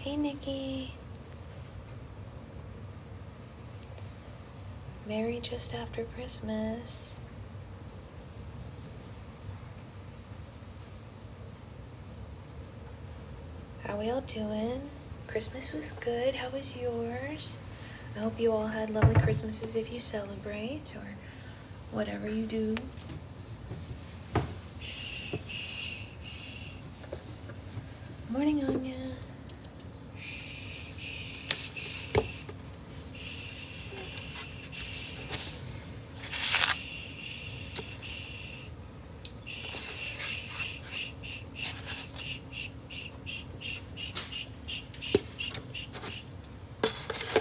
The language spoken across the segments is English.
Hey, Nikki. Merry just after Christmas. How we all doing? Christmas was good. How was yours? I hope you all had lovely Christmases if you celebrate or whatever you do. Morning, Anya.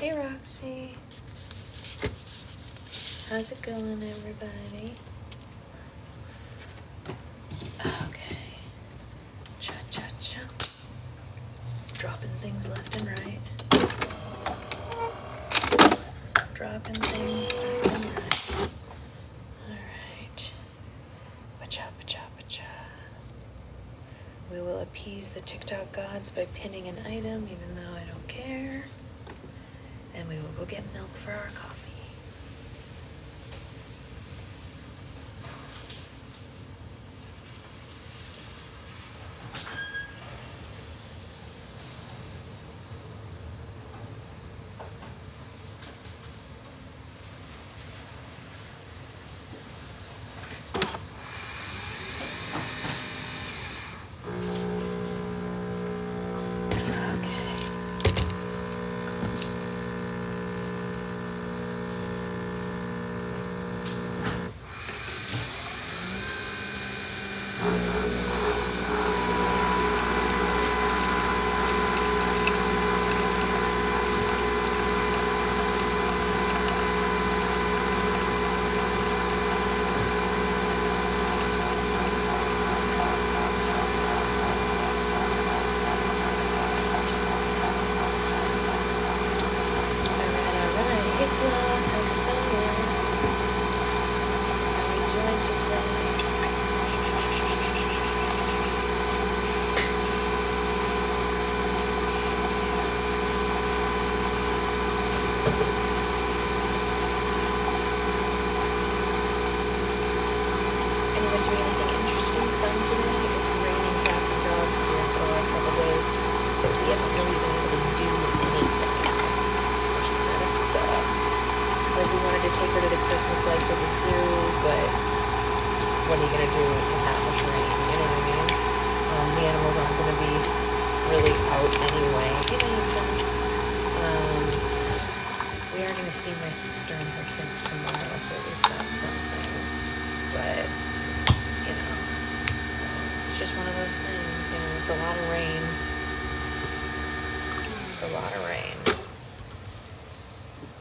Hey, Roxy. How's it going, everybody? Okay. Cha-cha-cha. Dropping things left and right. Dropping things left and right. Alright. Pacha, pacha, pacha. We will appease the TikTok gods by pinning an item, even though I don't care. And we will go get milk for our coffee.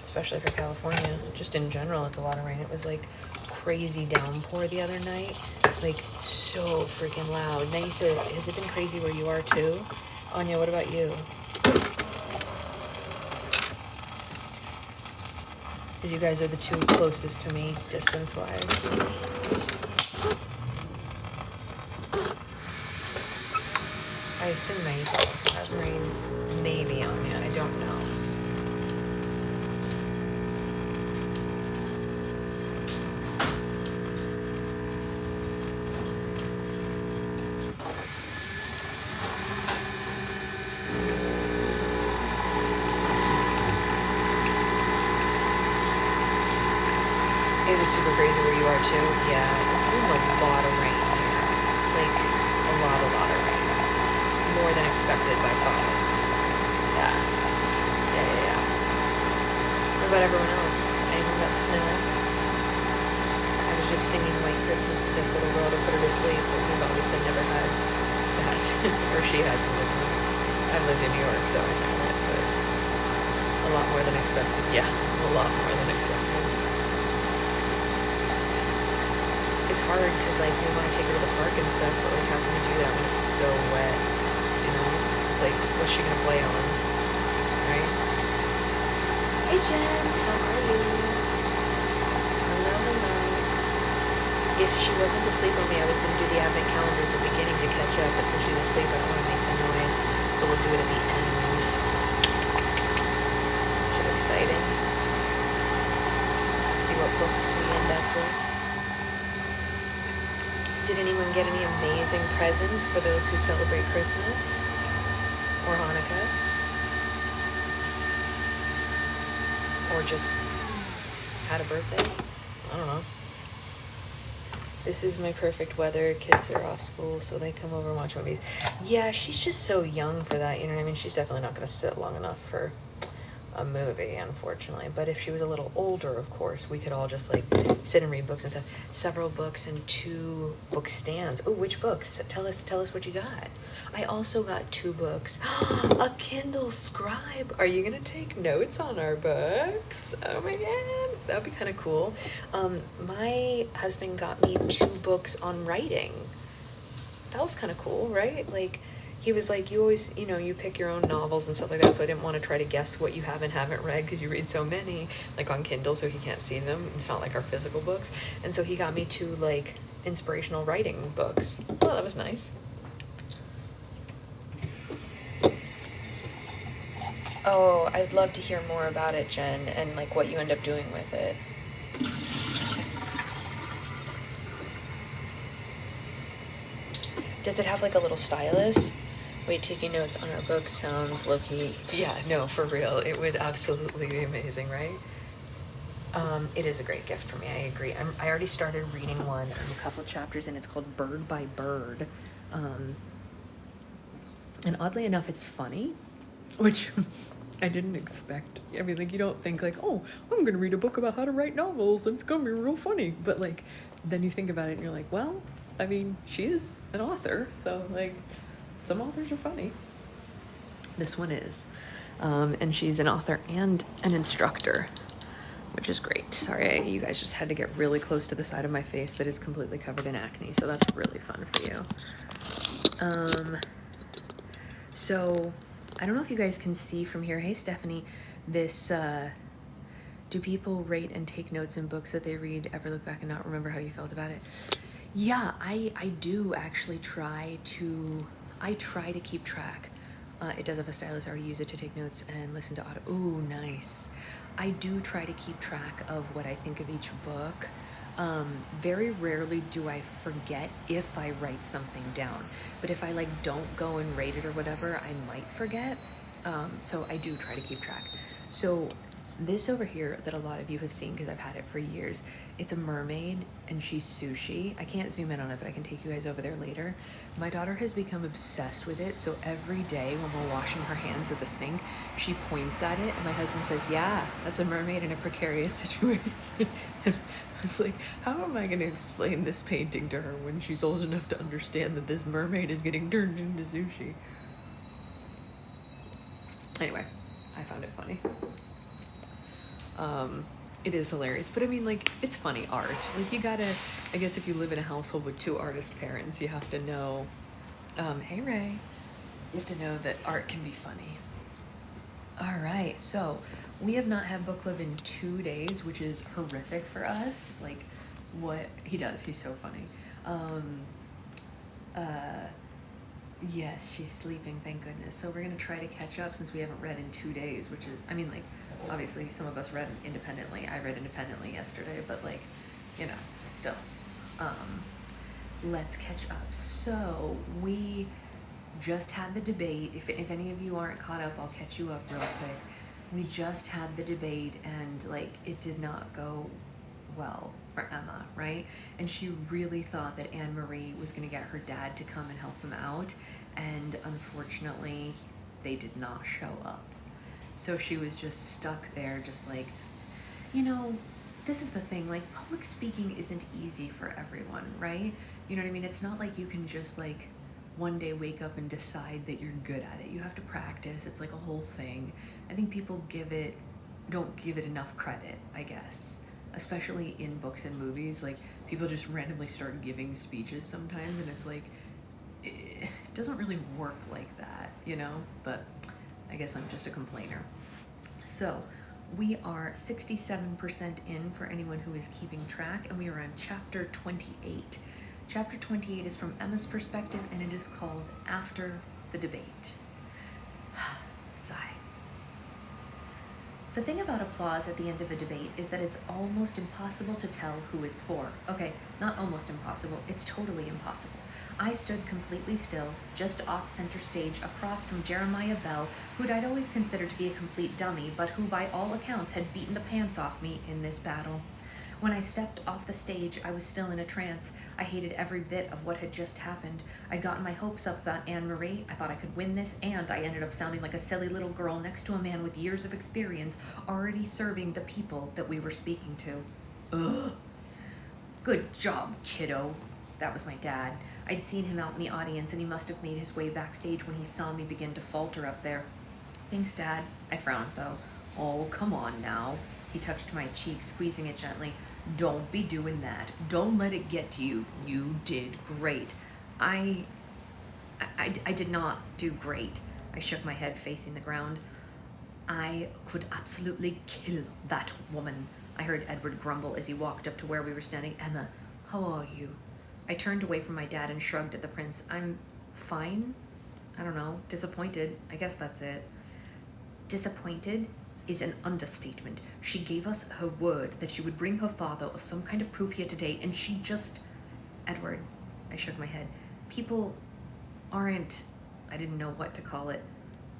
Especially for California, just in general, it's a lot of rain. It was like crazy downpour the other night, like so freaking loud. Nisa, has it been crazy where you are too? Anya, what about you? Because you guys are the two closest to me, distance-wise. I assume Nisa also has rain. Maybe, Anya, I don't know. It was super crazy where you are too. Yeah, it's been like a lot of rain here. Like a lot of rain. More than expected by far. Yeah. What about everyone else? Anyone got snow? I was just singing White Christmas to this little girl to put her to sleep, but we've obviously never had that. Or she hasn't lived in. I've lived in New York, so I know it, but a lot more than expected. Yeah, a lot more than expected. It's hard because like we want to take her to the park and stuff, but like how can we do that when it's so wet? You know, it's like what's she gonna play on, right? Hey Jen, how are you? Hello. If she wasn't asleep on me, I was gonna do the advent calendar at the beginning to catch up, but since she's asleep, I don't want to make the noise, so we'll do it at the end. books we end up with. Did anyone get any amazing presents for those who celebrate Christmas or Hanukkah? Or just had a birthday? I don't know. This is my perfect weather. Kids are off school, so they come over and watch movies. Yeah, she's just so young for that, you know what I mean? She's definitely not going to sit long enough for a movie, unfortunately. But if she was a little older, of course, we could all just like sit and read books and stuff. Several books and 2 book stands. Oh, which books? Tell us what you got. I also got 2 books. A Kindle Scribe. Are you gonna take notes on our books? Oh my god, that'd be kind of cool. My husband got me 2 books on writing. That was kind of cool, right? Like, he was like, you always, you know, you pick your own novels and stuff like that, so I didn't want to try to guess what you have and haven't read, because you read so many, like on Kindle, so he can't see them. It's not like our physical books. And so he got me 2, like, inspirational writing books. Oh, that was nice. Oh, I'd love to hear more about it, Jen, and, like, what you end up doing with it. Does it have, like, a little stylus? Wait, taking notes on our book sounds low-key. Yeah, no, for real. It would absolutely be amazing, right? It is a great gift for me. I agree. I already started reading one. I'm a couple chapters, and it's called Bird by Bird. And oddly enough, it's funny, which I didn't expect. I mean, like, you don't think, like, oh, I'm going to read a book about how to write novels, and it's going to be real funny. But, like, then you think about it, and you're like, well, I mean, she is an author, so, like, some authors are funny. This one is. And she's an author and an instructor, which is great. Sorry, you guys just had to get really close to the side of my face that is completely covered in acne, so that's really fun for you. So, I don't know if you guys can see from here. Hey, Stephanie, this, do people rate and take notes in books that they read, ever look back and not remember how you felt about it? Yeah, I do actually try to keep track. It does have a stylus. I already use it to take notes and listen to audio. Ooh, nice. I do try to keep track of what I think of each book. Very rarely do I forget if I write something down. But if I like don't go and rate it or whatever, I might forget. So I do try to keep track. So this over here that a lot of you have seen, because I've had it for years, it's a mermaid and she's sushi. I can't zoom in on it, but I can take you guys over there later. My daughter has become obsessed with it, so every day when we're washing her hands at the sink, she points at it, and my husband says, yeah, that's a mermaid in a precarious situation. And I was like, how am I going to explain this painting to her when she's old enough to understand that this mermaid is getting turned into sushi? Anyway, I found it funny. It is hilarious, but I mean, like, it's funny art. Like, you gotta, I guess if you live in a household with 2 artist parents, you have to know, hey Ray, you have to know that art can be funny. All right, so we have not had book club in 2 days, which is horrific for us. Like, what he does, he's so funny. Yes, she's sleeping, thank goodness. So we're gonna try to catch up since we haven't read in 2 days, which is, I mean, like, obviously some of us read independently. I read independently yesterday, but like, you know, still. Let's catch up. So we just had the debate. If any of you aren't caught up, I'll catch you up real quick. We just had the debate, and like, it did not go well for Emma, right? And she really thought that Anne-Marie was gonna get her dad to come and help them out, and unfortunately they did not show up. So she was just stuck there, just like, you know, this is the thing, like, public speaking isn't easy for everyone, right? You know what I mean? It's not like you can just like one day wake up and decide that you're good at it. You have to practice. It's like a whole thing. I think people don't give it enough credit, I guess, especially in books and movies. Like, people just randomly start giving speeches sometimes, and it's like, it doesn't really work like that, you know? But I guess I'm just a complainer. So we are 67% in for anyone who is keeping track, and we are on chapter 28. Chapter 28 is from Emma's perspective, and it is called After the Debate. Sigh. The thing about applause at the end of a debate is that it's almost impossible to tell who it's for. Okay, not almost impossible, it's totally impossible. I stood completely still, just off center stage across from Jeremiah Bell, who'd I'd always considered to be a complete dummy, but who by all accounts had beaten the pants off me in this battle. When I stepped off the stage, I was still in a trance. I hated every bit of what had just happened. I'd gotten my hopes up about Anne-Marie. I thought I could win this, and I ended up sounding like a silly little girl next to a man with years of experience already serving the people that we were speaking to. Ugh. Good job, kiddo. That was my dad. I'd seen him out in the audience, and he must have made his way backstage when he saw me begin to falter up there. Thanks, Dad. I frowned, though. Oh, come on now. He touched my cheek, squeezing it gently. Don't be doing that. Don't let it get to you. You did great. I did not do great. I shook my head, facing the ground. I could absolutely kill that woman. I heard Edward grumble as he walked up to where we were standing. Emma, how are you? I turned away from my dad and shrugged at the prince. I'm fine. I don't know. Disappointed. I guess that's it. Disappointed is an understatement. She gave us her word that she would bring her father or some kind of proof here today, and she just... Edward, I shook my head. People aren't... I didn't know what to call it.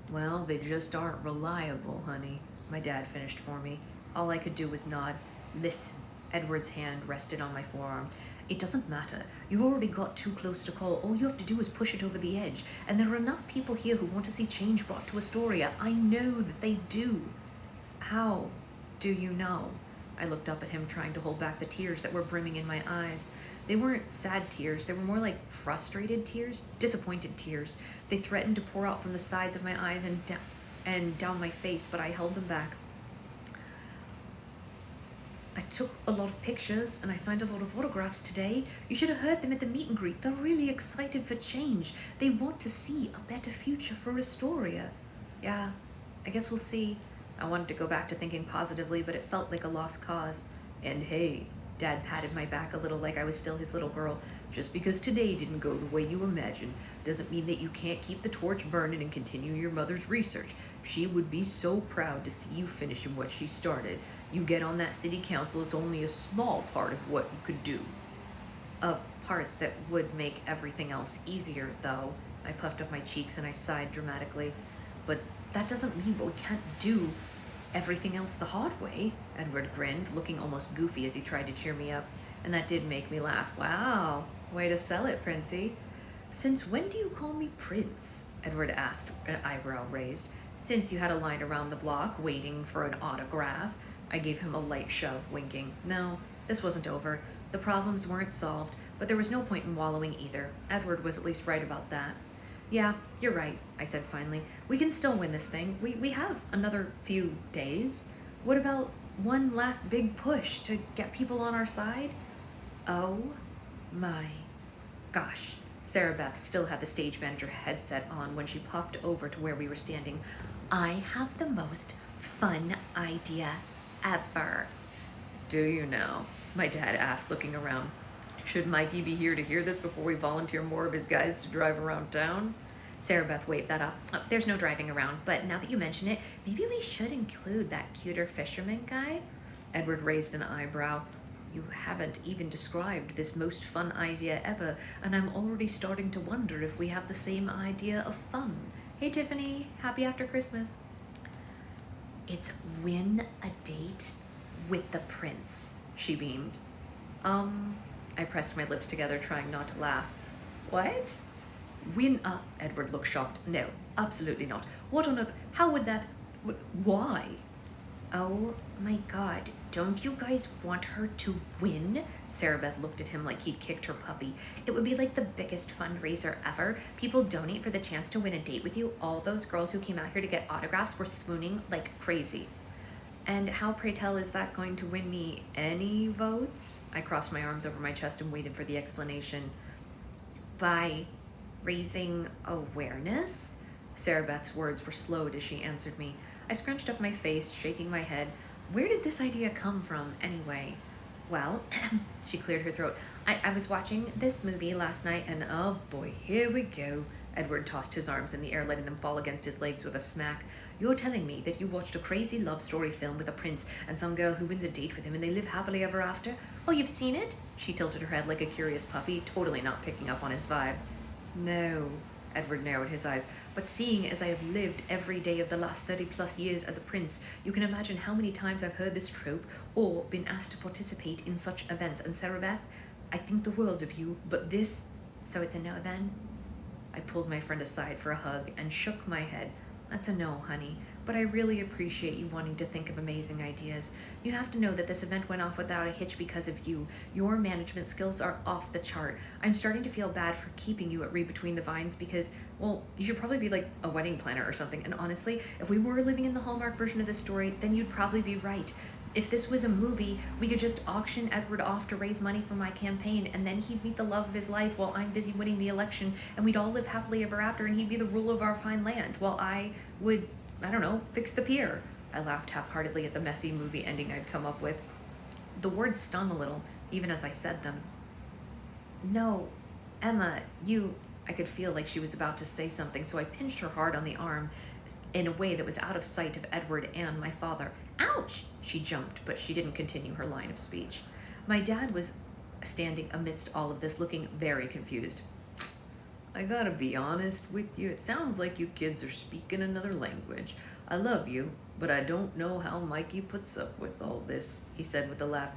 Well, they just aren't reliable, honey. My dad finished for me. All I could do was nod. Listen. Edward's hand rested on my forearm. It doesn't matter. You already got too close to call. All you have to do is push it over the edge. And there are enough people here who want to see change brought to Astoria. I know that they do. How do you know? I looked up at him, trying to hold back the tears that were brimming in my eyes. They weren't sad tears. They were more like frustrated tears, disappointed tears. They threatened to pour out from the sides of my eyes and down my face, but I held them back. I took a lot of pictures and I signed a lot of autographs today. You should have heard them at the meet and greet. They're really excited for change. They want to see a better future for Astoria. Yeah, I guess we'll see. I wanted to go back to thinking positively, but it felt like a lost cause. And hey, Dad patted my back a little like I was still his little girl. Just because today didn't go the way you imagined doesn't mean that you can't keep the torch burning and continue your mother's research. She would be so proud to see you finishing what she started. You get on that city council is only a small part of what you could do. A part that would make everything else easier, though. I puffed up my cheeks and I sighed dramatically. But that doesn't mean we can't do everything else the hard way. Edward grinned, looking almost goofy as he tried to cheer me up. And that did make me laugh. Wow, way to sell it, Princey. Since when do you call me Prince? Edward asked, an eyebrow raised. Since you had a line around the block waiting for an autograph. I gave him a light shove, winking. No, this wasn't over. The problems weren't solved, but there was no point in wallowing either. Edward was at least right about that. Yeah, you're right, I said finally. We can still win this thing. We have another few days. What about one last big push to get people on our side? Oh my gosh. Sarah Beth still had the stage manager headset on when she popped over to where we were standing. I have the most fun idea ever. Do you now? My dad asked, looking around. Should Mikey be here to hear this before we volunteer more of his guys to drive around town? Sarah Beth waved that off. Oh, there's no driving around, but now that you mention it, maybe we should include that cuter fisherman guy? Edward raised an eyebrow. You haven't even described this most fun idea ever, and I'm already starting to wonder if we have the same idea of fun. Hey, Tiffany, happy after Christmas. It's win a date with the prince, she beamed. I pressed my lips together, trying not to laugh. What? Win a... Edward looked shocked. No, absolutely not. What on earth? How would that... Why? Oh my God, don't you guys want her to win? Sarah Beth looked at him like he'd kicked her puppy. It would be like the biggest fundraiser ever. People donate for the chance to win a date with you. All those girls who came out here to get autographs were swooning like crazy. And how, pray tell, is that going to win me any votes? I crossed my arms over my chest and waited for the explanation. By raising awareness? Sarah Beth's words were slowed as she answered me. I scrunched up my face, shaking my head. Where did this idea come from, anyway? Well, she cleared her throat. I was watching this movie last night, and oh boy, here we go. Edward tossed his arms in the air, letting them fall against his legs with a smack. You're telling me that you watched a crazy love story film with a prince and some girl who wins a date with him and they live happily ever after? Oh, you've seen it? She tilted her head like a curious puppy, totally not picking up on his vibe. No, Edward narrowed his eyes, but seeing as I have lived every day of the last 30+ years as a prince, you can imagine how many times I've heard this trope or been asked to participate in such events. And Sarah Beth, I think the world of you, but this... So it's a no then? I pulled my friend aside for a hug and shook my head. That's a no, honey, but I really appreciate you wanting to think of amazing ideas. You have to know that this event went off without a hitch because of you. Your management skills are off the chart. I'm starting to feel bad for keeping you at Read Between the Vines because, well, you should probably be like a wedding planner or something. And honestly, if we were living in the Hallmark version of this story, then you'd probably be right. If this was a movie, we could just auction Edward off to raise money for my campaign, and then he'd meet the love of his life while I'm busy winning the election, and we'd all live happily ever after, and he'd be the ruler of our fine land, while I would, I don't know, fix the pier. I laughed half-heartedly at the messy movie ending I'd come up with. The words stung a little, even as I said them. No, Emma, you... I could feel like she was about to say something, so I pinched her hard on the arm in a way that was out of sight of Edward and my father. Ouch! She jumped, but she didn't continue her line of speech. My dad was standing amidst all of this, looking very confused. I gotta be honest with you, it sounds like you kids are speaking another language. I love you, but I don't know how Mikey puts up with all this, he said with a laugh.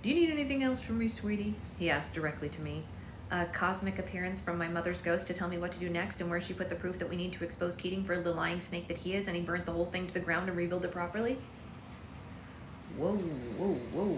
Do you need anything else from me, sweetie? He asked directly to me. A cosmic appearance from my mother's ghost to tell me what to do next and where she put the proof that we need to expose Keating for the lying snake that he is, and he burnt the whole thing to the ground and rebuilt it properly? Whoa, whoa, whoa.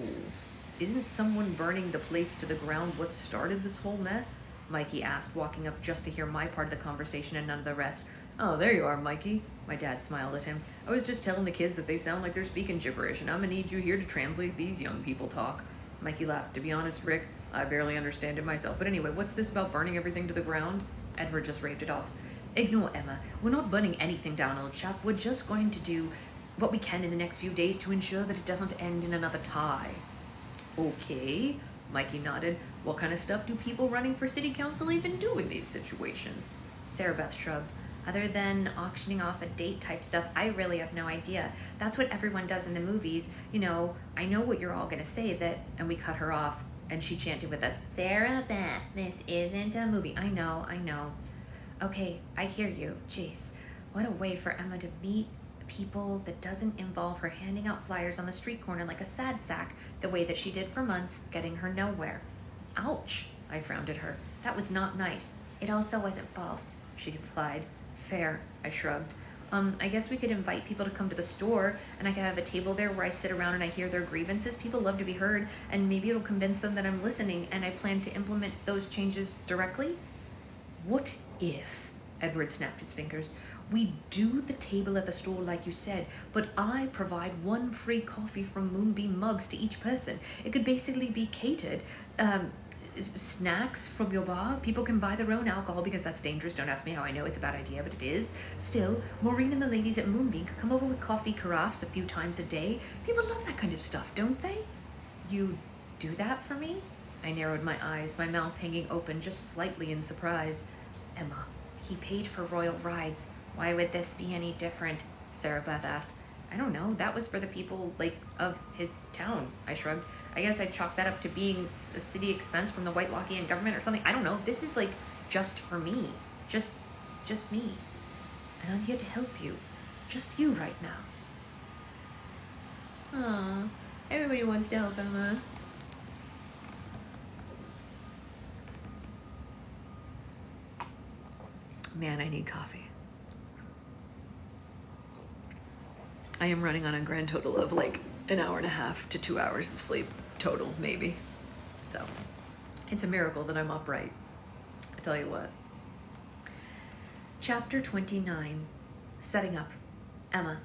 Isn't someone burning the place to the ground what started this whole mess? Mikey asked, walking up just to hear my part of the conversation and none of the rest. Oh, there you are, Mikey. My dad smiled at him. I was just telling the kids that they sound like they're speaking gibberish, and I'm gonna need you here to translate these young people talk. Mikey laughed. To be honest, Rick, I barely understand it myself. But anyway, what's this about burning everything to the ground? Edward just raved it off. Ignore Emma. We're not burning anything down, old chap. We're just going to do what we can in the next few days to ensure that it doesn't end in another tie. Okay, Mikey nodded. What kind of stuff do people running for city council even do in these situations? Sarah Beth shrugged. Other than auctioning off a date type stuff, I really have no idea. That's what everyone does in the movies. You know, I know what you're all gonna say that, and we cut her off, and she chanted with us, Sarah Beth, this isn't a movie. I know. Okay, I hear you. Jeez, what a way for Emma to meet people that doesn't involve her handing out flyers on the street corner like a sad sack, the way that she did for months, getting her nowhere. Ouch, I frowned at her. That was not nice. It also wasn't false, she replied. Fair, I shrugged. I guess we could invite people to come to the store, and I could have a table there where I sit around and I hear their grievances. People love to be heard, and maybe it'll convince them that I'm listening, and I plan to implement those changes directly. What if, Edward snapped his fingers, we do the table at the store like you said, but I provide one free coffee from Moonbeam mugs to each person. It could basically be catered. Snacks from your bar. People can buy their own alcohol because that's dangerous. Don't ask me how I know it's a bad idea, but it is. Still, Maureen and the ladies at Moonbeam could come over with coffee carafes a few times a day. People love that kind of stuff, don't they? You do that for me? I narrowed my eyes, my mouth hanging open just slightly in surprise. Emma, he paid for royal rides. Why would this be any different? Sarah Beth asked. I don't know. That was for the people, like, of his town, I shrugged. I guess I'd chalk that up to being a city expense from the White Lockean government or something. I don't know. This is, like, just for me. Just me. And I'm here to help you. Just you right now. Aw, everybody wants to help Emma. Man, I need coffee. I am running on a grand total of like an hour and a half to 2 hours of sleep total, maybe. So it's a miracle that I'm upright. I tell you what. Chapter 29, Setting Up. Emma.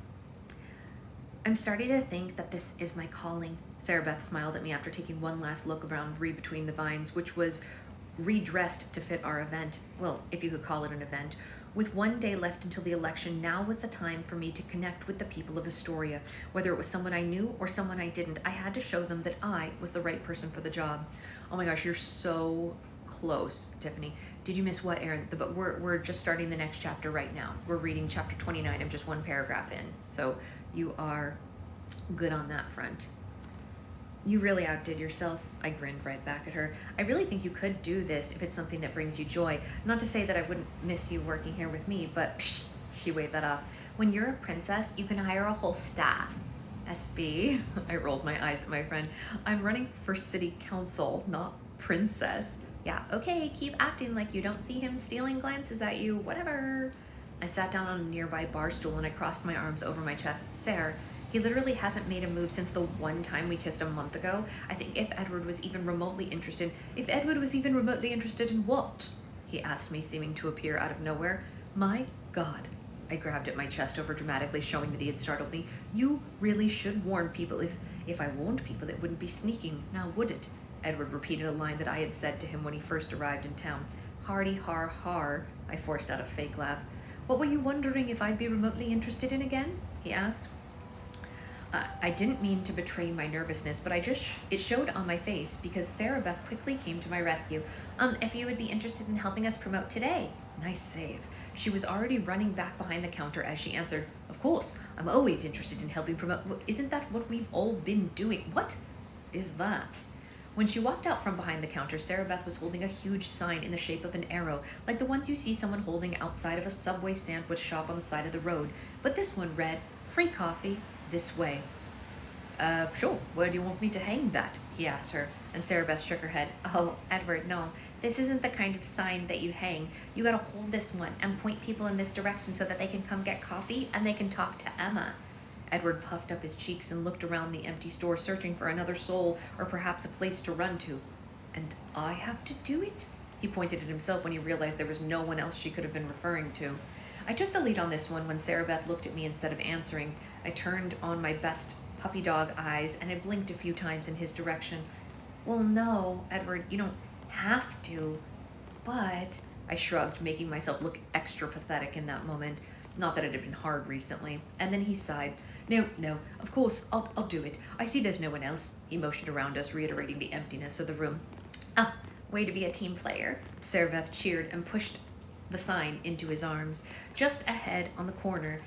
I'm starting to think that this is my calling. Sarah Beth smiled at me after taking one last look around Read Between the Vines, which was redressed to fit our event. Well, if you could call it an event. With 1 day left until the election, now was the time for me to connect with the people of Astoria. Whether it was someone I knew or someone I didn't, I had to show them that I was the right person for the job. Oh my gosh, you're so Close, Tiffany. Did you miss what, Aaron? But we're just starting the next chapter right now. We're reading chapter 29. I'm just one paragraph in. So you are good on that front. You really outdid yourself. I grinned right back at her. I really think you could do this if it's something that brings you joy. Not to say that I wouldn't miss you working here with me, but psh, she waved that off. When you're a princess, you can hire a whole staff. SB, I rolled my eyes at my friend. I'm running for city council, not princess. Yeah, okay, keep acting like you don't see him stealing glances at you, whatever. I sat down on a nearby bar stool and I crossed my arms over my chest. Sarah, he literally hasn't made a move since the one time we kissed a month ago. I think if Edward was even remotely interested in what? He asked me, seeming to appear out of nowhere. My God. I grabbed at my chest over dramatically, showing that he had startled me. You really should warn people. If I warned people, it wouldn't be sneaking, now would it? Edward repeated a line that I had said to him when he first arrived in town. Hardy har har, I forced out a fake laugh. What were you wondering if I'd be remotely interested in again? He asked. I didn't mean to betray my nervousness, but it showed on my face because Sarah Beth quickly came to my rescue. If you would be interested in helping us promote today. Nice save. She was already running back behind the counter as she answered, of course, I'm always interested in helping promote. Isn't that what we've all been doing? What is that? When she walked out from behind the counter, Sarah Beth was holding a huge sign in the shape of an arrow, like the ones you see someone holding outside of a Subway sandwich shop on the side of the road. But this one read, free coffee, this way. Sure, where do you want me to hang that? He asked her, and Sarah Beth shook her head. Oh, Edward, no. This isn't the kind of sign that you hang. You gotta hold this one and point people in this direction so that they can come get coffee and they can talk to Emma. Edward puffed up his cheeks and looked around the empty store, searching for another soul or perhaps a place to run to. And I have to do it? He pointed at himself when he realized there was no one else she could have been referring to. I took the lead on this one when Sarah Beth looked at me instead of answering. I turned on my best puppy dog eyes and I blinked a few times in his direction. Well, no, Edward, you don't have to, but I shrugged, making myself look extra pathetic in that moment. Not that it had been hard recently. And then he sighed. No, of course, I'll do it. I see there's no one else. He motioned around us, reiterating the emptiness of the room. Ah, way to be a team player. Sarah Beth cheered and pushed the sign into his arms. Just ahead on the corner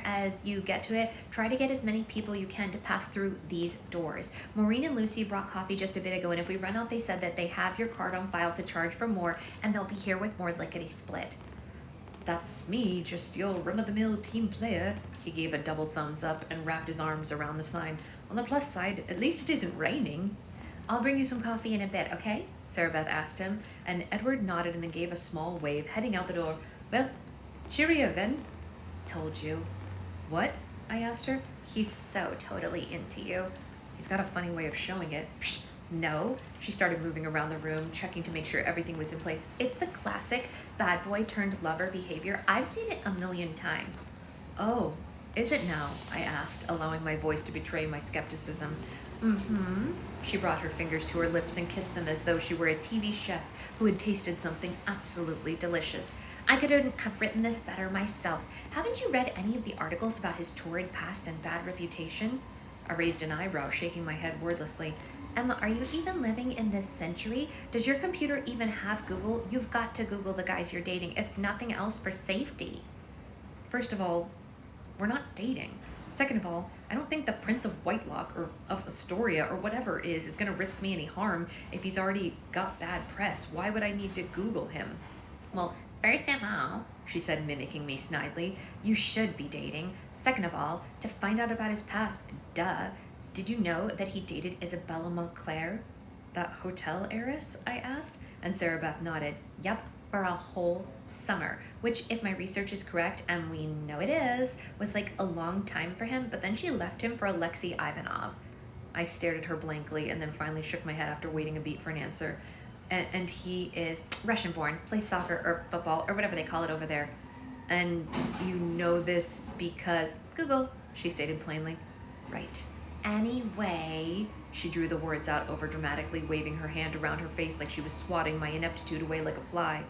as you get to it, try to get as many people you can to pass through these doors. Maureen and Lucy brought coffee just a bit ago, and if we run out, they said that they have your card on file to charge for more, and they'll be here with more lickety-split. That's me, just your run-of-the-mill team player. He gave a double thumbs up and wrapped his arms around the sign. On the plus side, at least it isn't raining. I'll bring you some coffee in a bit, okay? Sarah Beth asked him, and Edward nodded and then gave a small wave, heading out the door. Well, cheerio then. Told you. What? I asked her. He's so totally into you. He's got a funny way of showing it. Psh, no. She started moving around the room, checking to make sure everything was in place. It's the classic bad boy turned lover behavior. I've seen it a million times. Oh, is it now? I asked, allowing my voice to betray my skepticism. Mm-hmm. She brought her fingers to her lips and kissed them as though she were a TV chef who had tasted something absolutely delicious. I couldn't have written this better myself. Haven't you read any of the articles about his torrid past and bad reputation? I raised an eyebrow, shaking my head wordlessly. Emma, are you even living in this century? Does your computer even have Google? You've got to Google the guys you're dating, if nothing else for safety. First of all, we're not dating. Second of all, I don't think the Prince of Whitelock or of Astoria or whatever it is going to risk me any harm if he's already got bad press. Why would I need to Google him? Well, first of all, she said, mimicking me snidely, you should be dating. Second of all, to find out about his past, duh. Did you know that he dated Isabella Montclair, that hotel heiress? I asked, and Sarah Beth nodded. Yep, for a whole summer, which, if my research is correct, and we know it is, was like a long time for him, but then she left him for Alexei Ivanov. I stared at her blankly and then finally shook my head after waiting a beat for an answer. And he is Russian-born, plays soccer or football or whatever they call it over there. And you know this because Google, she stated plainly. Right. Anyway, she drew the words out over dramatically, waving her hand around her face like she was swatting my ineptitude away like a fly.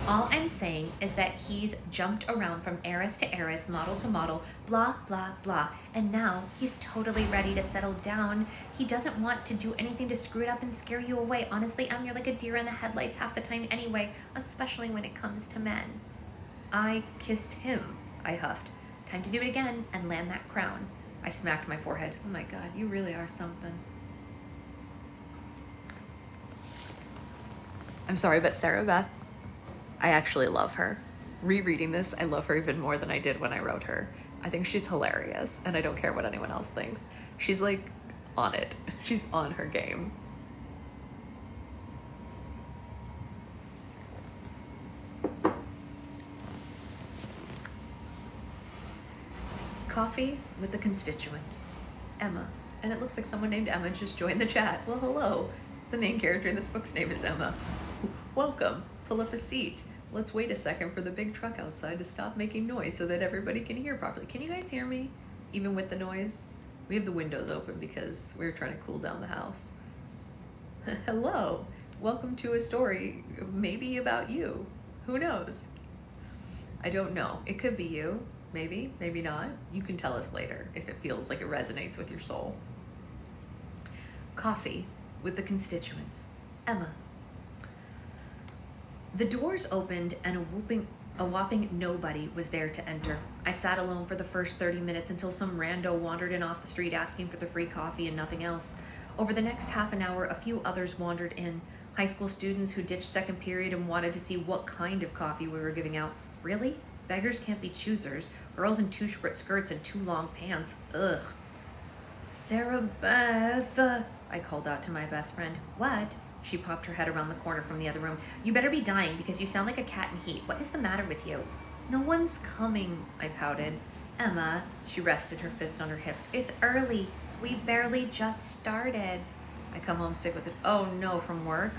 All I'm saying is that he's jumped around from heiress to heiress, model to model, blah, blah, blah. And now he's totally ready to settle down. He doesn't want to do anything to screw it up and scare you away. Honestly, Em, you're like a deer in the headlights half the time anyway, especially when it comes to men. I kissed him, I huffed. Time to do it again and land that crown. I smacked my forehead. Oh my God, you really are something. I'm sorry, but Sarah Beth, I actually love her. Rereading this, I love her even more than I did when I wrote her. I think she's hilarious, and I don't care what anyone else thinks. She's like on it. She's on her game. Coffee with the constituents. Emma. And it looks like someone named Emma just joined the chat. Well, hello. The main character in this book's name is Emma. Welcome. Pull up a seat. Let's wait a second for the big truck outside to stop making noise so that everybody can hear properly. Can you guys hear me? Even with the noise? We have the windows open because we're trying to cool down the house. Hello. Welcome to a story maybe about you. Who knows? I don't know. It could be you. Maybe, maybe not. You can tell us later if it feels like it resonates with your soul. Coffee with the constituents. Emma. The doors opened and a whopping nobody was there to enter. I sat alone for the first 30 minutes until some rando wandered in off the street asking for the free coffee and nothing else. Over the next half an hour, a few others wandered in. High school students who ditched second period and wanted to see what kind of coffee we were giving out. Really? Beggars can't be choosers. Girls in too short skirts and too long pants. Ugh. Sarah Beth, I called out to my best friend. What? She popped her head around the corner from the other room. You better be dying because you sound like a cat in heat. What is the matter with you? No one's coming, I pouted. Emma, she rested her fist on her hips. It's early. We barely just started. I come home sick with it. Oh no, from work?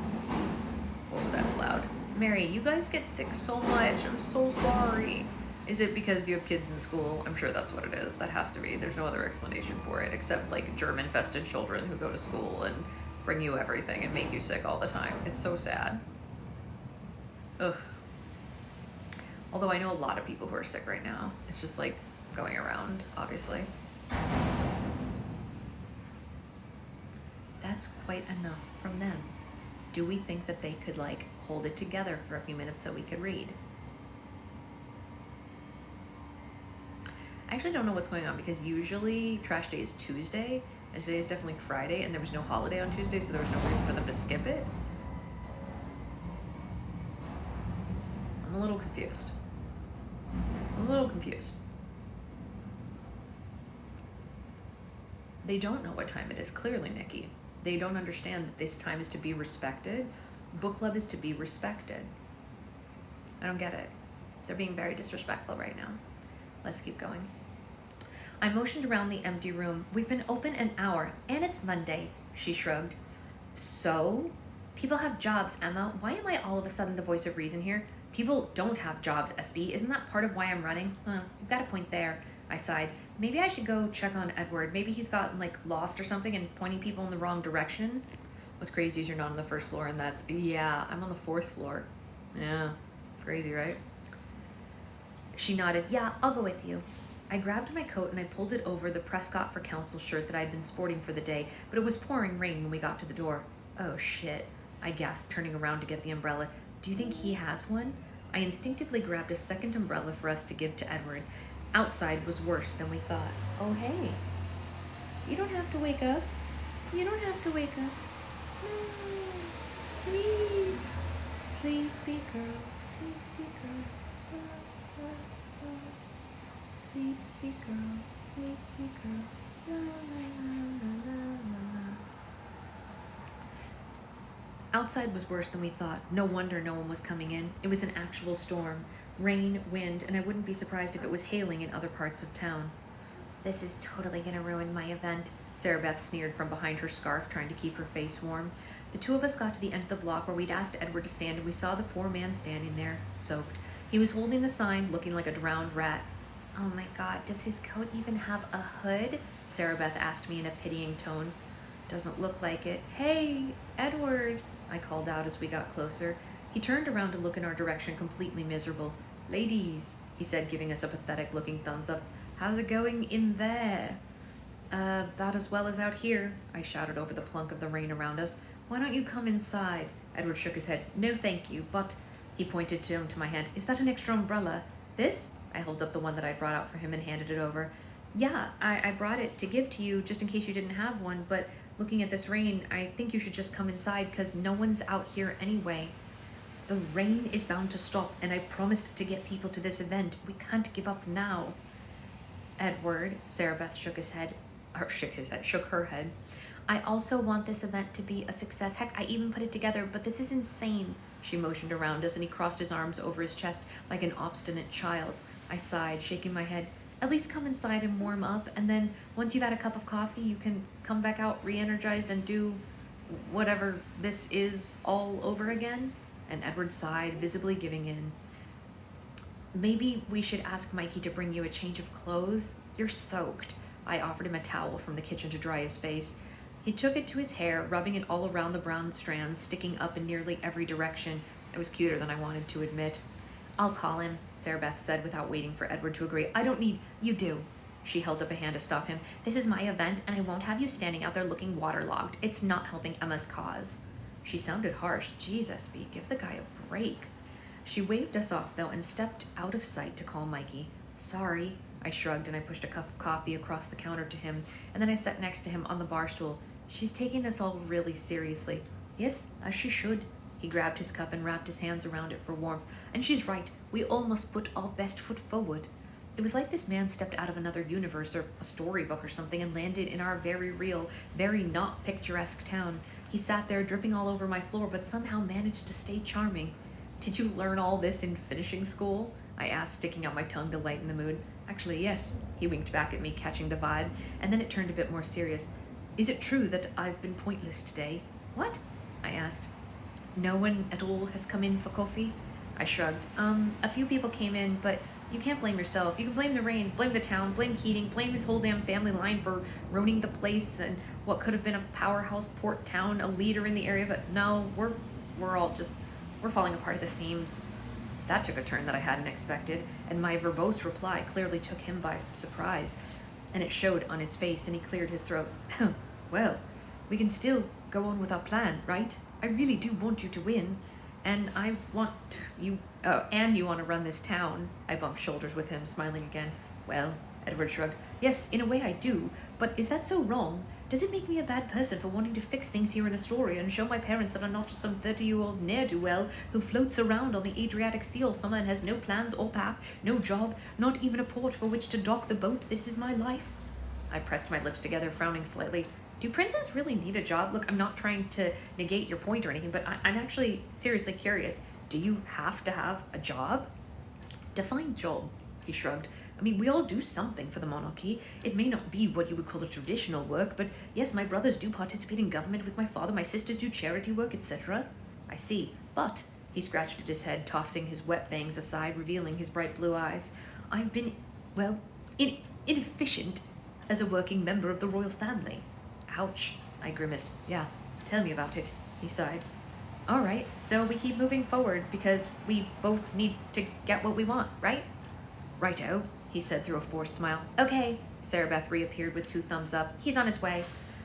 Oh, that's loud. Mary, you guys get sick so much. I'm so sorry. Is it because you have kids in school? I'm sure that's what it is. That has to be. There's no other explanation for it except like germ-infested children who go to school and bring you everything and make you sick all the time. It's so sad. Ugh. Although I know a lot of people who are sick right now. It's just like going around, obviously. That's quite enough from them. Do we think that they could like hold it together for a few minutes so we could read? I actually don't know what's going on because usually trash day is Tuesday and today is definitely Friday and there was no holiday on Tuesday, so there was no reason for them to skip it. I'm a little confused. They don't know what time it is, clearly, Nikki. They don't understand that this time is to be respected. Book club is to be respected. I don't get it. They're being very disrespectful right now. Let's keep going. I motioned around the empty room. We've been open an hour, and it's Monday, she shrugged. So? People have jobs, Emma. Why am I all of a sudden the voice of reason here? People don't have jobs, SB. Isn't that part of why I'm running? You've got a point there. I sighed. Maybe I should go check on Edward. Maybe he's gotten like lost or something and pointing people in the wrong direction. What's crazy is you're not on the first floor and that's, yeah, I'm on the 4th floor. Yeah, crazy, right? She nodded. Yeah, I'll go with you. I grabbed my coat and I pulled it over the Prescott for Council shirt that I'd been sporting for the day, but it was pouring rain when we got to the door. Oh shit, I gasped, turning around to get the umbrella. Do you think he has one? I instinctively grabbed a second umbrella for us to give to Edward. Outside was worse than we thought. Oh hey, you don't have to wake up. You don't have to wake up. Sleep, sleepy girl, sleepy girl. Sleepy girl, sleepy girl, la la la la la la. Outside was worse than we thought. No wonder no one was coming in. It was an actual storm. Rain, wind, and I wouldn't be surprised if it was hailing in other parts of town. This is totally gonna ruin my event, Sarah Beth sneered from behind her scarf, trying to keep her face warm. The two of us got to the end of the block where we'd asked Edward to stand, and we saw the poor man standing there, soaked. He was holding the sign, looking like a drowned rat. Oh my God, does his coat even have a hood? Sarah Beth asked me in a pitying tone. Doesn't look like it. Hey, Edward, I called out as we got closer. He turned around to look in our direction, completely miserable. "Ladies," he said, giving us a pathetic-looking thumbs up. "How's it going in there?" About as well as out here," I shouted over the plunk of the rain around us. "Why don't you come inside?" Edward shook his head. "No, thank you, but..." He pointed to my hand. "Is that an extra umbrella?" "This?" I held up the one that I brought out for him and handed it over. "Yeah, I brought it to give to you just in case you didn't have one, but looking at this rain, I think you should just come inside because no one's out here anyway. The rain is bound to stop, and I promised to get people to this event. We can't give up now." "Edward," Sarah Beth shook her head. "I also want this event to be a success. Heck, I even put it together, but this is insane." She motioned around us, and he crossed his arms over his chest like an obstinate child. I sighed, shaking my head. "At least come inside and warm up, and then once you've had a cup of coffee, you can come back out re-energized and do whatever this is all over again." And Edward sighed, visibly giving in. "Maybe we should ask Mikey to bring you a change of clothes. You're soaked." I offered him a towel from the kitchen to dry his face. He took it to his hair, rubbing it all around the brown strands, sticking up in nearly every direction. It was cuter than I wanted to admit. "I'll call him," Sarah Beth said without waiting for Edward to agree. "I don't need..." "You do." She held up a hand to stop him. "This is my event, and I won't have you standing out there looking waterlogged. It's not helping Emma's cause." She sounded harsh. Jesus, V, give the guy a break. She waved us off, though, and stepped out of sight to call Mikey. "Sorry." I shrugged, and I pushed a cup of coffee across the counter to him, and then I sat next to him on the bar stool. "She's taking this all really seriously." "Yes, as she should." He grabbed his cup and wrapped his hands around it for warmth. "And she's right. We all must put our best foot forward." It was like this man stepped out of another universe or a storybook or something and landed in our very real, very not picturesque town. He sat there dripping all over my floor, but somehow managed to stay charming. "Did you learn all this in finishing school?" I asked, sticking out my tongue to lighten the mood. "Actually, yes." He winked back at me, catching the vibe, and then it turned a bit more serious. "Is it true that I've been pointless today?" "What?" I asked. "No one at all has come in for coffee?" I shrugged. A few people came in, but you can't blame yourself. You can blame the rain, blame the town, blame Keating, blame his whole damn family line for ruining the place and what could have been a powerhouse port town, a leader in the area, but no, we're all just, we're falling apart at the seams." That took a turn that I hadn't expected, and my verbose reply clearly took him by surprise, and it showed on his face, and he cleared his throat. "Well, we can still go on with our plan, right? I really do want you to win, and I want you, and you want to run this town." I bumped shoulders with him, smiling again. "Well," Edward shrugged, "yes, in a way I do, but is that so wrong? Does it make me a bad person for wanting to fix things here in Astoria and show my parents that I'm not just some 30-year-old ne'er-do-well who floats around on the Adriatic Sea all summer and has no plans or path, no job, not even a port for which to dock the boat? This is my life." I pressed my lips together, frowning slightly. "Do princes really need a job? Look, I'm not trying to negate your point or anything, but I'm actually seriously curious. Do you have to have a job?" "Define job," he shrugged. "I mean, we all do something for the monarchy. It may not be what you would call a traditional work, but yes, my brothers do participate in government with my father, my sisters do charity work, etc." "I see, but..." He scratched at his head, tossing his wet bangs aside, revealing his bright blue eyes. "I've been, well, inefficient as a working member of the royal family." "Ouch," I grimaced. "Yeah, tell me about it," he sighed. "All right, so we keep moving forward because we both need to get what we want, right?" "Righto," he said through a forced smile. "Okay." Sarah Beth reappeared with 2 thumbs up. "He's on his way."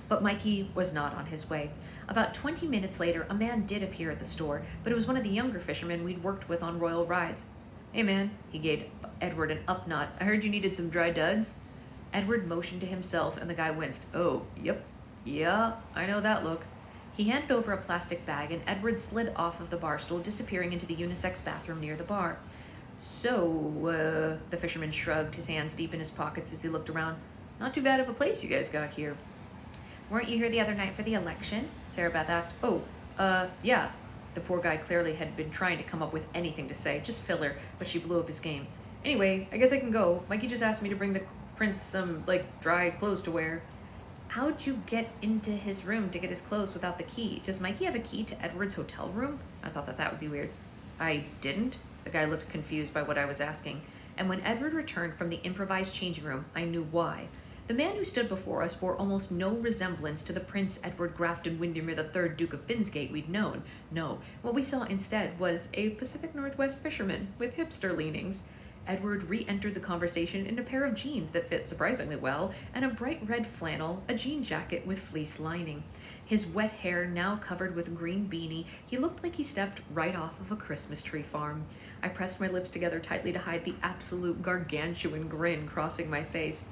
But Mikey was not on his way. About 20 minutes later, a man did appear at the store, but it was one of the younger fishermen we'd worked with on Royal Rides. "Hey man," he gave Edward an up nod. "I heard you needed some dry duds." Edward motioned to himself, and the guy winced. "Oh, yep. Yeah, I know that look." He handed over a plastic bag, and Edward slid off of the bar stool, disappearing into the unisex bathroom near the bar. "So, the fisherman shrugged, his hands deep in his pockets as he looked around. "Not too bad of a place you guys got here." "Weren't you here the other night for the election?" Sarah Beth asked. "Oh, yeah." The poor guy clearly had been trying to come up with anything to say, just filler, but she blew up his game. "Anyway, I guess I can go. Mikey just asked me to bring the prince some, dry clothes to wear." "How'd you get into his room to get his clothes without the key? Does Mikey have a key to Edward's hotel room?" I thought that would be weird. "I didn't." The guy looked confused by what I was asking, and when Edward returned from the improvised changing room, I knew why. The man who stood before us bore almost no resemblance to the Prince Edward Grafton Windermere III, Duke of Finsgate we'd known. No, what we saw instead was a Pacific Northwest fisherman with hipster leanings. Edward re-entered the conversation in a pair of jeans that fit surprisingly well and a bright red flannel, a jean jacket with fleece lining. His wet hair now covered with a green beanie, he looked like he stepped right off of a Christmas tree farm. I pressed my lips together tightly to hide the absolute gargantuan grin crossing my face.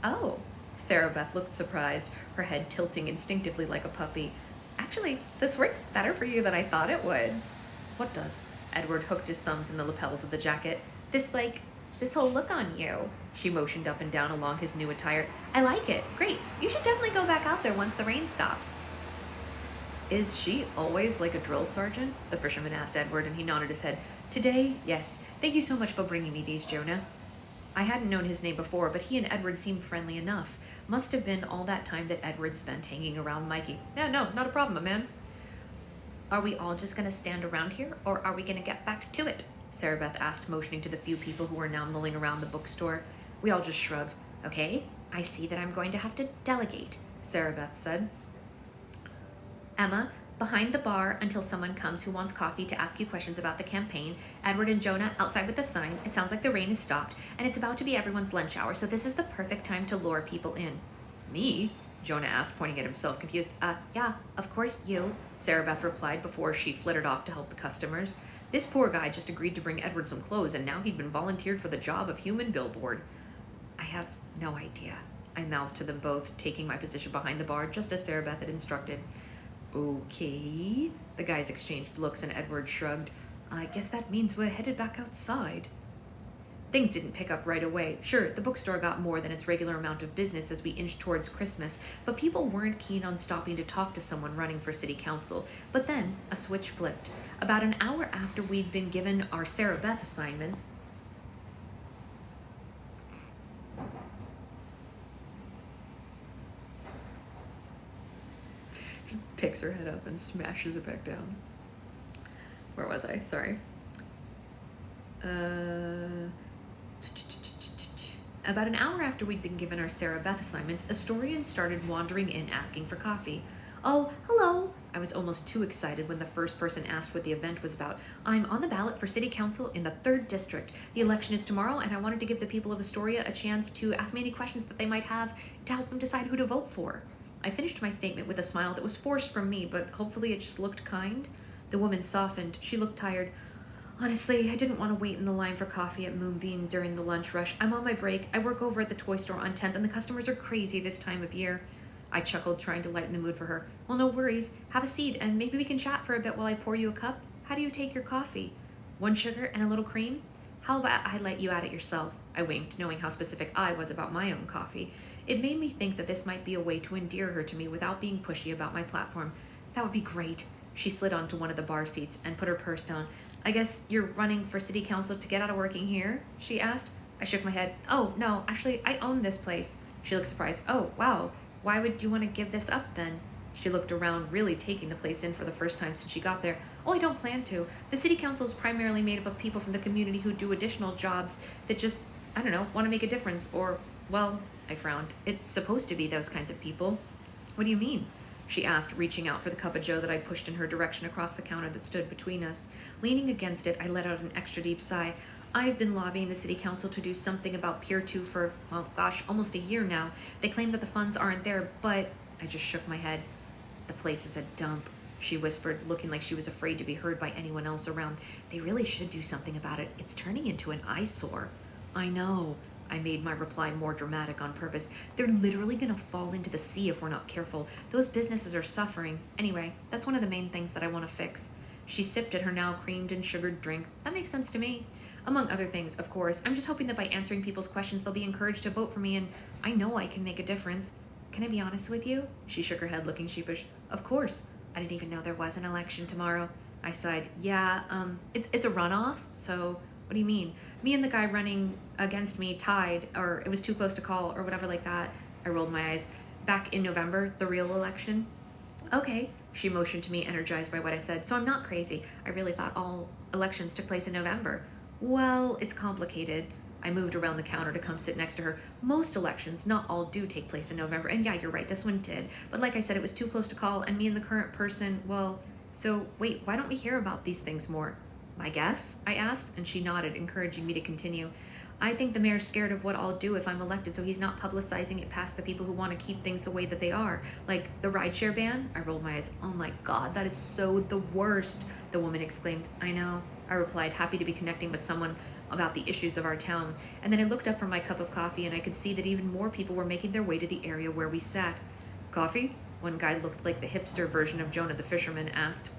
Oh, Sarah Beth looked surprised, her head tilting instinctively like a puppy. Actually, this works better for you than I thought it would. What does? Edward hooked his thumbs in the lapels of the jacket. This whole look on you. She motioned up and down along his new attire. I like it. Great. You should definitely go back out there once the rain stops. Is she always like a drill sergeant? The fisherman asked Edward, and he nodded his head. Today, yes. Thank you so much for bringing me these, Jonah. I hadn't known his name before, but he and Edward seemed friendly enough. Must have been all that time that Edward spent hanging around Mikey. Yeah, no, not a problem, man. Are we all just gonna stand around here, or are we gonna get back to it? Sarah Beth asked, motioning to the few people who were now milling around the bookstore. We all just shrugged. Okay, I see that I'm going to have to delegate, Sarah Beth said. Emma, behind the bar until someone comes who wants coffee to ask you questions about the campaign. Edward and Jonah outside with the sign. It sounds like the rain has stopped, and it's about to be everyone's lunch hour, so this is the perfect time to lure people in. Me? Jonah asked, pointing at himself, confused. Yeah, of course you, Sarah Beth replied before she flittered off to help the customers. This poor guy just agreed to bring Edward some clothes, and now he'd been volunteered for the job of human billboard. I have no idea, I mouthed to them both, taking my position behind the bar, just as Sarah Beth had instructed. Okay. The guys exchanged looks, and Edward shrugged. I guess that means we're headed back outside. Things didn't pick up right away. Sure, the bookstore got more than its regular amount of business as we inched towards Christmas, but people weren't keen on stopping to talk to someone running for city council. But then a switch flipped. About an hour after we'd been given our Sarah Beth assignments, she picks her head up and smashes it back down. Where was I? Sorry. About an hour after we'd been given our Sarah Beth assignments, Astorians started wandering in asking for coffee. Oh, hello! I was almost too excited when the first person asked what the event was about. I'm on the ballot for city council in the 3rd district. The election is tomorrow, and I wanted to give the people of Astoria a chance to ask me any questions that they might have to help them decide who to vote for. I finished my statement with a smile that was forced from me, but hopefully it just looked kind. The woman softened. She looked tired. Honestly, I didn't want to wait in the line for coffee at Moonbeam during the lunch rush. I'm on my break. I work over at the toy store on 10th, and the customers are crazy this time of year. I chuckled, trying to lighten the mood for her. Well, no worries. Have a seat, and maybe we can chat for a bit while I pour you a cup. How do you take your coffee? 1 sugar and a little cream? How about I let you add it yourself? I winked, knowing how specific I was about my own coffee. It made me think that this might be a way to endear her to me without being pushy about my platform. That would be great. She slid onto one of the bar seats and put her purse down. I guess you're running for city council to get out of working here? She asked. I shook my head. Oh, no, actually, I own this place. She looked surprised. Oh, wow. Why would you want to give this up then? She looked around, really taking the place in for the first time since she got there. Oh, I don't plan to. The city council is primarily made up of people from the community who do additional jobs that just, I don't know, want to make a difference. Or, well, I frowned. It's supposed to be those kinds of people. What do you mean? She asked, reaching out for the cup of joe that I pushed in her direction across the counter that stood between us. Leaning against it, I let out an extra deep sigh. I've been lobbying the city council to do something about Pier 2 for, well, gosh, almost a year now. They claim that the funds aren't there, but I just shook my head. The place is a dump, she whispered, looking like she was afraid to be heard by anyone else around. They really should do something about it. It's turning into an eyesore. I know. I made my reply more dramatic on purpose. They're literally gonna fall into the sea if we're not careful. Those businesses are suffering. Anyway, that's one of the main things that I want to fix. She sipped at her now creamed and sugared drink. That makes sense to me. Among other things, of course, I'm just hoping that by answering people's questions, they'll be encouraged to vote for me, and I know I can make a difference. Can I be honest with you? She shook her head, looking sheepish. Of course. I didn't even know there was an election tomorrow. I sighed. Yeah, it's a runoff, so what do you mean? Me and the guy running against me tied, or it was too close to call, or whatever like that. I rolled my eyes. Back in November, the real election. Okay, she motioned to me, energized by what I said. So I'm not crazy. I really thought all elections took place in November. Well, it's complicated. I moved around the counter to come sit next to her. Most elections, not all, do take place in November. And yeah, you're right, this one did. But like I said, it was too close to call, and me and the current person, well, so wait, why don't we hear about these things more? My guess? I asked, and she nodded, encouraging me to continue. I think the mayor's scared of what I'll do if I'm elected, so he's not publicizing it past the people who want to keep things the way that they are. Like the rideshare ban? I rolled my eyes. Oh my God, that is so the worst, the woman exclaimed. I know, I replied, happy to be connecting with someone about the issues of our town. And then I looked up from my cup of coffee and I could see that even more people were making their way to the area where we sat. Coffee? One guy looked like the hipster version of Jonah the Fisherman asked.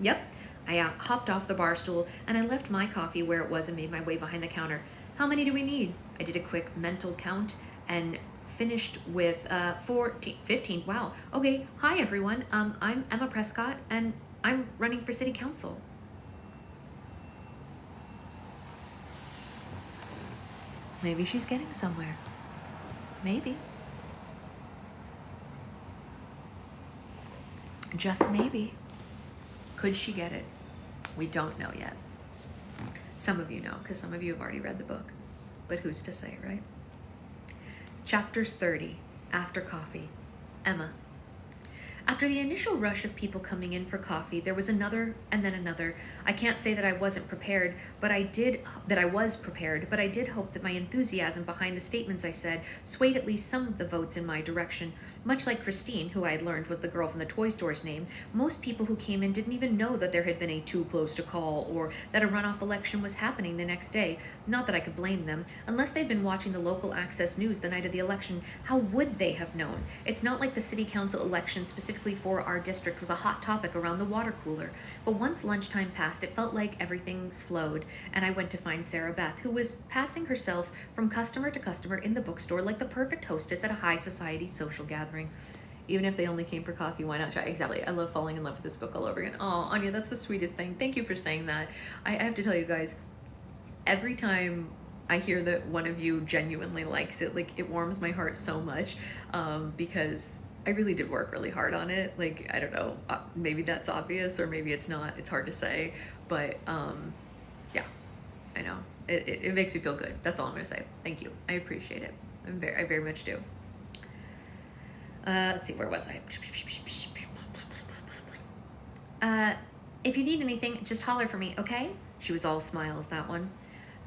Yep. I hopped off the bar stool and I left my coffee where it was and made my way behind the counter. How many do we need? I did a quick mental count and finished with 15. Wow. Okay. Hi, everyone. I'm Emma Prescott and I'm running for city council. Maybe she's getting somewhere. Maybe. Just maybe. Could she get it? We don't know yet. Some of you know, because some of you have already read the book. But who's to say, right? Chapter 30, After Coffee. Emma. After the initial rush of people coming in for coffee, there was another and then another. I can't say that I wasn't prepared, but I did hope that my enthusiasm behind the statements I said swayed at least some of the votes in my direction. Much like Christine, who I had learned was the girl from the toy store's name, most people who came in didn't even know that there had been a too close to call or that a runoff election was happening the next day. Not that I could blame them. Unless they'd been watching the local access news the night of the election, how would they have known? It's not like the city council election specifically for our district was a hot topic around the water cooler. But once lunchtime passed, it felt like everything slowed, and I went to find Sarah Beth, who was passing herself from customer to customer in the bookstore like the perfect hostess at a high society social gathering. Even if they only came for coffee, why not try? Exactly. I love falling in love with this book all over again. Oh, Anya, that's the sweetest thing. Thank you for saying that. I have to tell you guys, every time I hear that one of you genuinely likes it, like, it warms my heart so much, because I really did work really hard on it. Like, I don't know, maybe that's obvious or maybe it's not. It's hard to say, but yeah, I know. It makes me feel good. That's all I'm gonna say. Thank you. I appreciate it. I very much do. Let's see, where was I? If you need anything, just holler for me, okay? She was all smiles, that one.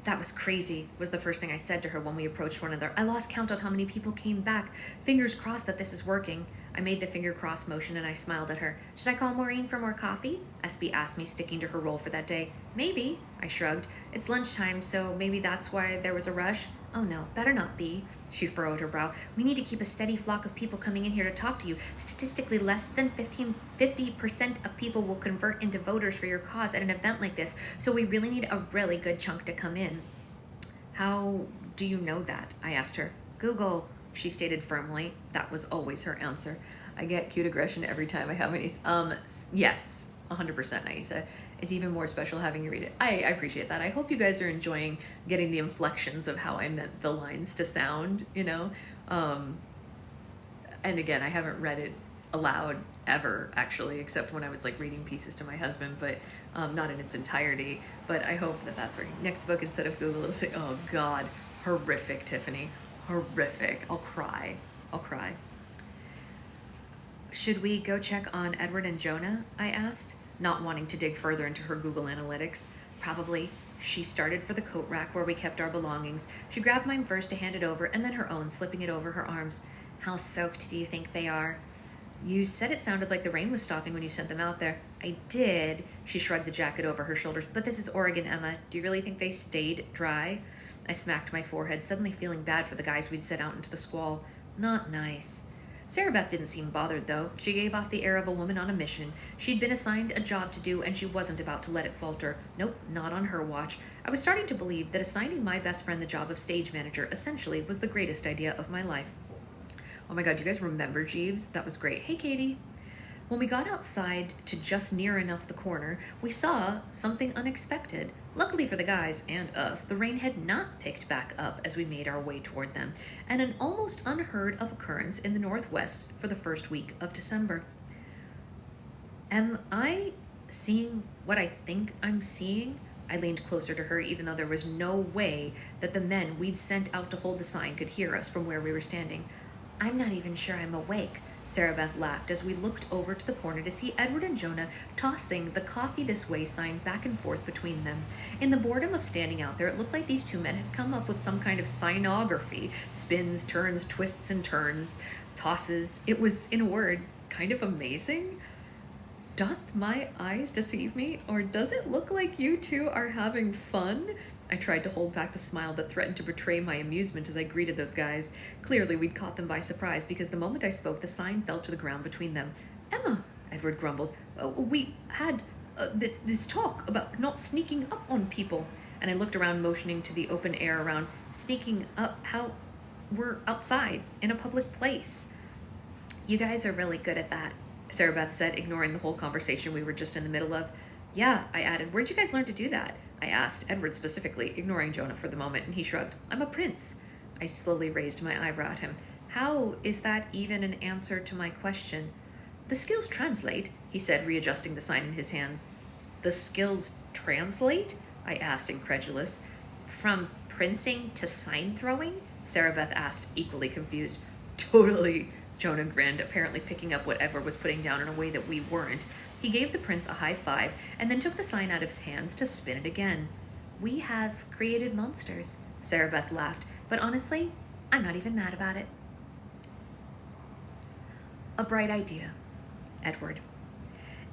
That was crazy, was the first thing I said to her when we approached one another. I lost count on how many people came back. Fingers crossed that this is working. I made the finger cross motion and I smiled at her. Should I call Maureen for more coffee? SB asked me, sticking to her role for that day. Maybe, I shrugged. It's lunchtime, so maybe that's why there was a rush. Oh no, better not be. She furrowed her brow. We need to keep a steady flock of people coming in here to talk to you. Statistically, less than 50% of people will convert into voters for your cause at an event like this, so we really need a really good chunk to come in. How do you know that? I asked her. Google, she stated firmly. That was always her answer. I get cute aggression every time I have any. Yes, 100%, Naisa. It's even more special having you read it. I appreciate that. I hope you guys are enjoying getting the inflections of how I meant the lines to sound, you know? And again, I haven't read it aloud ever, actually, except when I was like reading pieces to my husband, but not in its entirety. But I hope that that's right. Next book, instead of Google, it'll say, oh God, horrific, Tiffany, horrific. I'll cry. I'll cry. Should we go check on Edward and Jonah? I asked, not wanting to dig further into her Google Analytics. Probably. She started for the coat rack where we kept our belongings. She grabbed mine first to hand it over, and then her own, slipping it over her arms. How soaked do you think they are? You said it sounded like the rain was stopping when you sent them out there. I did. She shrugged the jacket over her shoulders. But this is Oregon, Emma. Do you really think they stayed dry? I smacked my forehead, suddenly feeling bad for the guys we'd set out into the squall. Not nice. Sarah Beth didn't seem bothered, though. She gave off the air of a woman on a mission. She'd been assigned a job to do, and she wasn't about to let it falter. Nope, not on her watch. I was starting to believe that assigning my best friend the job of stage manager essentially was the greatest idea of my life. Oh my God, you guys remember Jeeves? That was great. Hey, Katie. When we got outside to just near enough the corner, we saw something unexpected. Luckily for the guys and us, the rain had not picked back up as we made our way toward them, and an almost unheard of occurrence in the Northwest for the first week of December. Am I seeing what I think I'm seeing? I leaned closer to her, even though there was no way that the men we'd sent out to hold the sign could hear us from where we were standing. I'm not even sure I'm awake, Sarah Beth laughed as we looked over to the corner to see Edward and Jonah tossing the Coffee This Way sign back and forth between them. In the boredom of standing out there, it looked like these two men had come up with some kind of signography. Spins, turns, twists and turns, tosses. It was, in a word, kind of amazing. Doth my eyes deceive me, or does it look like you two are having fun? I tried to hold back the smile that threatened to betray my amusement as I greeted those guys. Clearly, we'd caught them by surprise, because the moment I spoke, the sign fell to the ground between them. Emma, Edward grumbled, we had this talk about not sneaking up on people. And I looked around, motioning to the open air around. Sneaking up, how we're outside, in a public place. You guys are really good at that, Sarah Beth said, ignoring the whole conversation we were just in the middle of. Yeah, I added. Where'd you guys learn to do that? I asked, Edward specifically, ignoring Jonah for the moment, and he shrugged. I'm a prince. I slowly raised my eyebrow at him. How is that even an answer to my question? The skills translate, he said, readjusting the sign in his hands. The skills translate? I asked, incredulous. From princing to sign throwing? Sarah Beth asked, equally confused. Totally, Jonah grinned, apparently picking up what Edward was putting down in a way that we weren't. He gave the prince a high five and then took the sign out of his hands to spin it again. We have created monsters, Sarah Beth laughed, but honestly, I'm not even mad about it. A bright idea, Edward.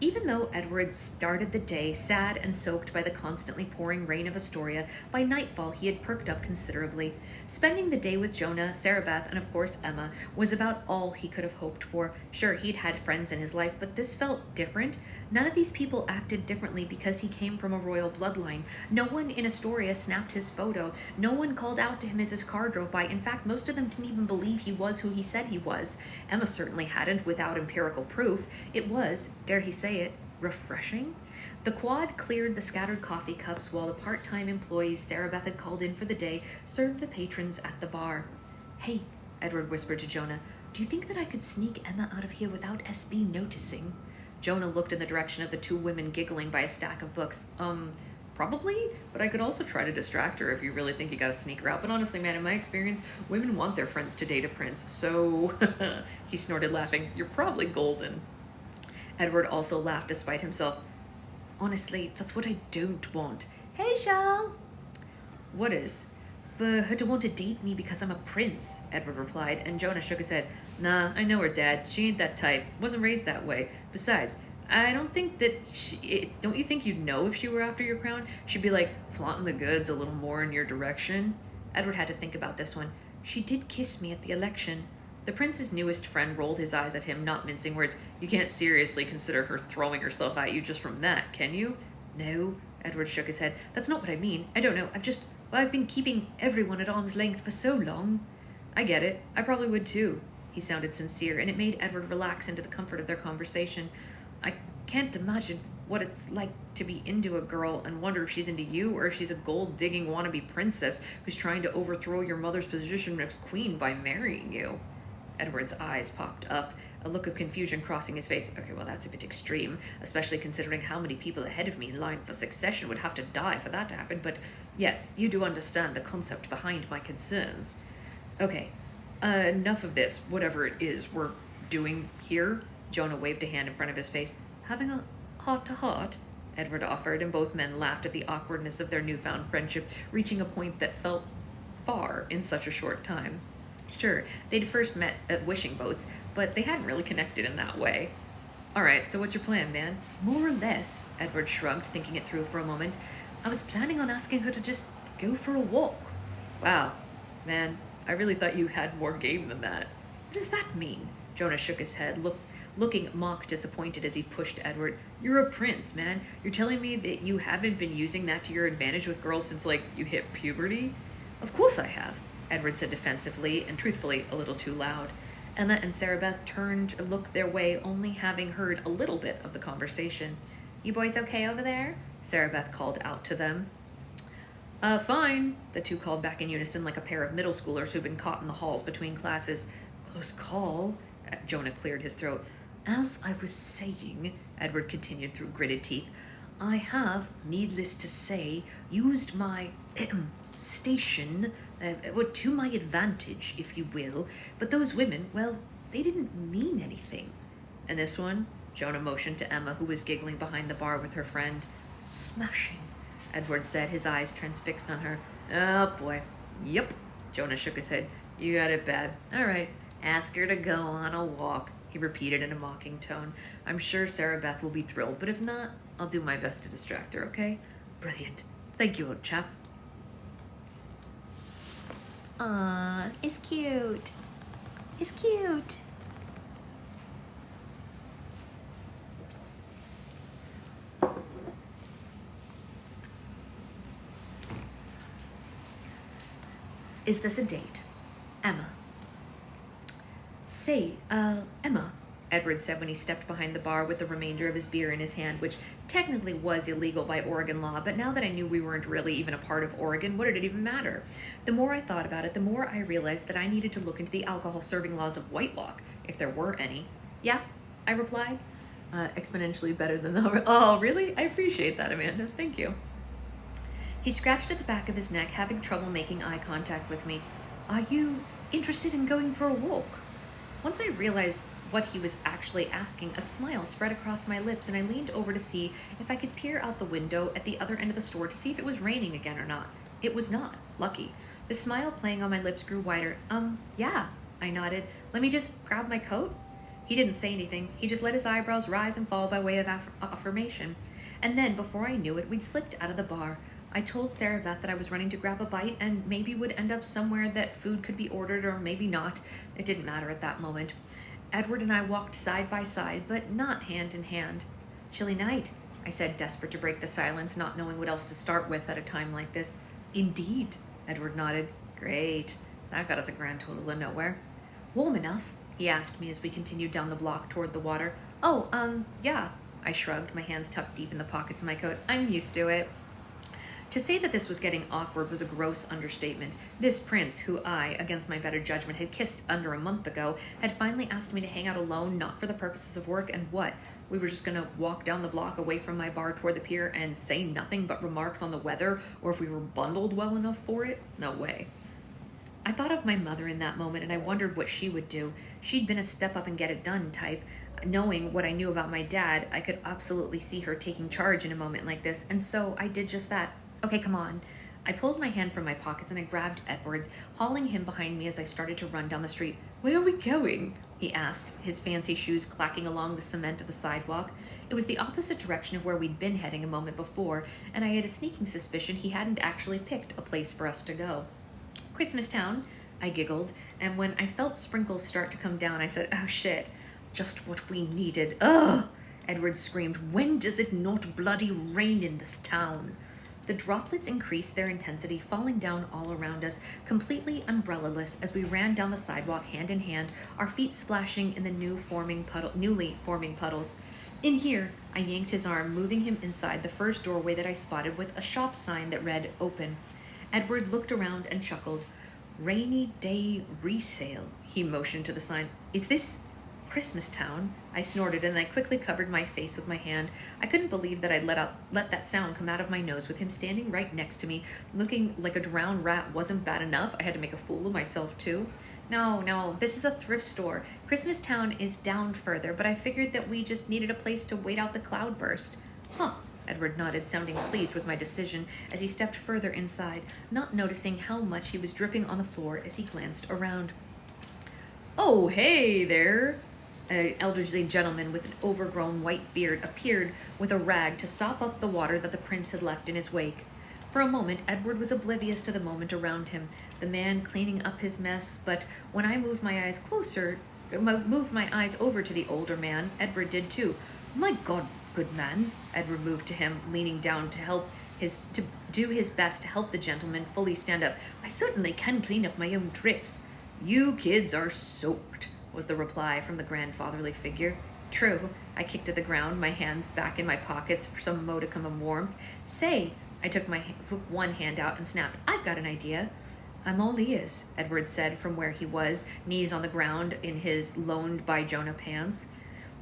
Even though Edward started the day sad and soaked by the constantly pouring rain of Astoria, by nightfall he had perked up considerably. Spending the day with Jonah, Sarah Beth, and of course Emma was about all he could have hoped for. Sure, he'd had friends in his life, but this felt different. None of these people acted differently because he came from a royal bloodline. No one in Astoria snapped his photo. No one called out to him as his car drove by. In fact, most of them didn't even believe he was who he said he was. Emma certainly hadn't, without empirical proof. It was, dare he say it, refreshing. The quad cleared the scattered coffee cups while the part-time employees Sarah Beth had called in for the day served the patrons at the bar. Hey, Edward whispered to Jonah, do you think that I could sneak Emma out of here without SB noticing? Jonah looked in the direction of the two women giggling by a stack of books. Probably, but I could also try to distract her if you really think you gotta sneak her out. But honestly, man, in my experience, women want their friends to date a prince, so he snorted, laughing. You're probably golden. Edward also laughed despite himself. Honestly, that's what I don't want. Hey, Shal! What is? For her to want to date me because I'm a prince, Edward replied, and Jonah shook his head. Nah, I know her, Dad. She ain't that type. Wasn't raised that way. Besides, I don't think that don't you think you'd know if she were after your crown? She'd be like, flaunting the goods a little more in your direction. Edward had to think about this one. She did kiss me at the election. The prince's newest friend rolled his eyes at him, not mincing words. You can't seriously consider her throwing herself at you just from that, can you? No, Edward shook his head. That's not what I mean. I don't know. I've been keeping everyone at arm's length for so long. I get it. I probably would too. He sounded sincere, and it made Edward relax into the comfort of their conversation. I can't imagine what it's like to be into a girl and wonder if she's into you or if she's a gold-digging wannabe princess who's trying to overthrow your mother's position as queen by marrying you. Edward's eyes popped up, a look of confusion crossing his face. Okay, well, that's a bit extreme, especially considering how many people ahead of me in line for succession would have to die for that to happen. But yes, you do understand the concept behind my concerns. Okay, enough of this, whatever it is we're doing here. Jonah waved a hand in front of his face. Having a heart-to-heart, Edward offered, and both men laughed at the awkwardness of their newfound friendship, reaching a point that felt far in such a short time. Sure, they'd first met at wishing boats, but they hadn't really connected in that way. All right, so what's your plan, man? More or less, Edward shrugged, thinking it through for a moment. I was planning on asking her to just go for a walk. Wow, man, I really thought you had more game than that. What does that mean? Jonah shook his head, looking mock disappointed as he pushed Edward. You're a prince, man. You're telling me that you haven't been using that to your advantage with girls since, like, you hit puberty? Of course I have, Edward said defensively and truthfully a little too loud. Emma and Sarah Beth turned to look their way, only having heard a little bit of the conversation. You boys okay over there? Sarah Beth called out to them. Fine, the two called back in unison like a pair of middle schoolers who'd been caught in the halls between classes. Close call, Jonah cleared his throat. As I was saying, Edward continued through gritted teeth, I have, needless to say, used my station to my advantage, if you will. But those women, well, they didn't mean anything. And this one? Jonah motioned to Emma, who was giggling behind the bar with her friend. Smashing, Edward said, his eyes transfixed on her. Oh, boy. Yep. Jonah shook his head. You got it bad. All right. Ask her to go on a walk, he repeated in a mocking tone. I'm sure Sarah Beth will be thrilled, but if not, I'll do my best to distract her, okay? Brilliant. Thank you, old chap. Aww, it's cute. It's cute. Is this a date? Emma. Say, Emma, Edward said when he stepped behind the bar with the remainder of his beer in his hand, which technically was illegal by Oregon law, but now that I knew we weren't really even a part of Oregon, what did it even matter? The more I thought about it, the more I realized that I needed to look into the alcohol serving laws of Whitelock, if there were any. Yeah, I replied. Exponentially better than the... Oh, really? I appreciate that, Amanda. Thank you. He scratched at the back of his neck, having trouble making eye contact with me. Are you interested in going for a walk? Once I realized what he was actually asking, a smile spread across my lips, and I leaned over to see if I could peer out the window at the other end of the store to see if it was raining again or not. It was not. Lucky. The smile playing on my lips grew wider. Yeah, I nodded. Let me just grab my coat? He didn't say anything. He just let his eyebrows rise and fall by way of affirmation. And then, before I knew it, we'd slipped out of the bar. I told Sarah Beth that I was running to grab a bite and maybe would end up somewhere that food could be ordered or maybe not. It didn't matter at that moment. Edward and I walked side by side, but not hand in hand. Chilly night, I said, desperate to break the silence, not knowing what else to start with at a time like this. Indeed, Edward nodded. Great. That got us a grand total of nowhere. Warm enough? He asked me as we continued down the block toward the water. Oh, yeah. I shrugged, my hands tucked deep in the pockets of my coat. I'm used to it. To say that this was getting awkward was a gross understatement. This prince, who I, against my better judgment, had kissed under a month ago, had finally asked me to hang out alone, not for the purposes of work, and what? We were just gonna walk down the block away from my bar toward the pier and say nothing but remarks on the weather, or if we were bundled well enough for it? No way. I thought of my mother in that moment, and I wondered what she would do. She'd been a step-up-and-get-it-done type. Knowing what I knew about my dad, I could absolutely see her taking charge in a moment like this, and so I did just that. Okay, come on. I pulled my hand from my pockets and I grabbed Edward's, hauling him behind me as I started to run down the street. Where are we going? He asked, his fancy shoes clacking along the cement of the sidewalk. It was the opposite direction of where we'd been heading a moment before, and I had a sneaking suspicion he hadn't actually picked a place for us to go. Christmastown, I giggled, and when I felt sprinkles start to come down, I said, oh shit, just what we needed. Ugh! Edward screamed, when does it not bloody rain in this town? The droplets increased their intensity, falling down all around us, completely umbrella-less as we ran down the sidewalk hand in hand, our feet splashing in the newly forming puddles. In here, I yanked his arm, moving him inside the first doorway that I spotted with a shop sign that read, open. Edward looked around and chuckled. Rainy day resale, he motioned to the sign. Is this Christmastown? I snorted and I quickly covered my face with my hand. I couldn't believe that I'd let that sound come out of my nose with him standing right next to me, looking like a drowned rat wasn't bad enough. I had to make a fool of myself too. No, this is a thrift store. Christmastown is down further, but I figured that we just needed a place to wait out the cloudburst. Huh. Edward nodded, sounding pleased with my decision as he stepped further inside, not noticing how much he was dripping on the floor as he glanced around. Oh, hey there! An elderly gentleman with an overgrown white beard appeared with a rag to sop up the water that the prince had left in his wake. For a moment, Edward was oblivious to the moment around him, the man cleaning up his mess, but when I moved my eyes over to the older man, Edward did too. My God, good man, Edward moved to him, leaning down to do his best to help the gentleman fully stand up. I certainly can clean up my own drips. You kids are soaked, was the reply from the grandfatherly figure. True, I kicked at the ground, my hands back in my pockets for some modicum of warmth. Say, I took one hand out and snapped, I've got an idea. I'm all ears, Edward said from where he was, knees on the ground in his loaned by Jonah pants.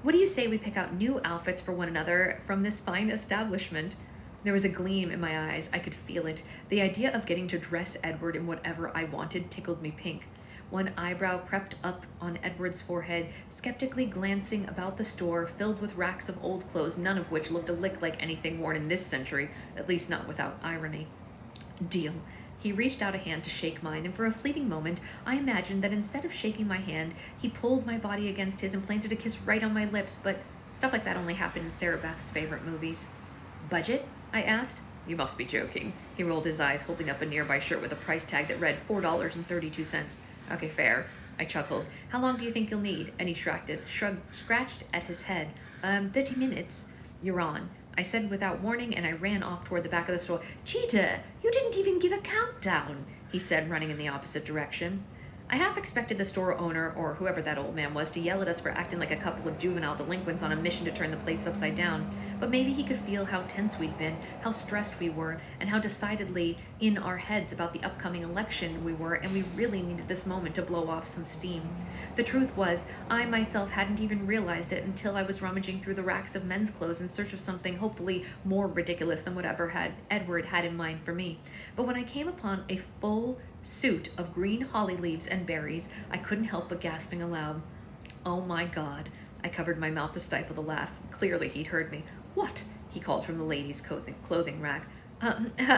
What do you say we pick out new outfits for one another from this fine establishment? There was a gleam in my eyes. I could feel it. The idea of getting to dress Edward in whatever I wanted tickled me pink. One eyebrow crept up on Edward's forehead, skeptically glancing about the store filled with racks of old clothes, none of which looked a lick like anything worn in this century, at least not without irony. Deal. He reached out a hand to shake mine, and for a fleeting moment, I imagined that instead of shaking my hand, he pulled my body against his and planted a kiss right on my lips, but stuff like that only happened in Sarah Beth's favorite movies. Budget? I asked. You must be joking. He rolled his eyes, holding up a nearby shirt with a price tag that read $4.32. Okay, fair. I chuckled. How long do you think you'll need? And he scratched at his head. 30 minutes. You're on. I said without warning, and I ran off toward the back of the store. Cheetah, you didn't even give a countdown, he said, running in the opposite direction. I half expected the store owner, or whoever that old man was, to yell at us for acting like a couple of juvenile delinquents on a mission to turn the place upside down. But maybe he could feel how tense we'd been, how stressed we were, and how decidedly in our heads about the upcoming election we were, and we really needed this moment to blow off some steam. The truth was, I myself hadn't even realized it until I was rummaging through the racks of men's clothes in search of something hopefully more ridiculous than whatever Edward had in mind for me. But when I came upon a full suit of green holly leaves and berries, I couldn't help but gasping aloud. Oh my God. I covered my mouth to stifle the laugh. Clearly he'd heard me. What? He called from the ladies' clothing rack.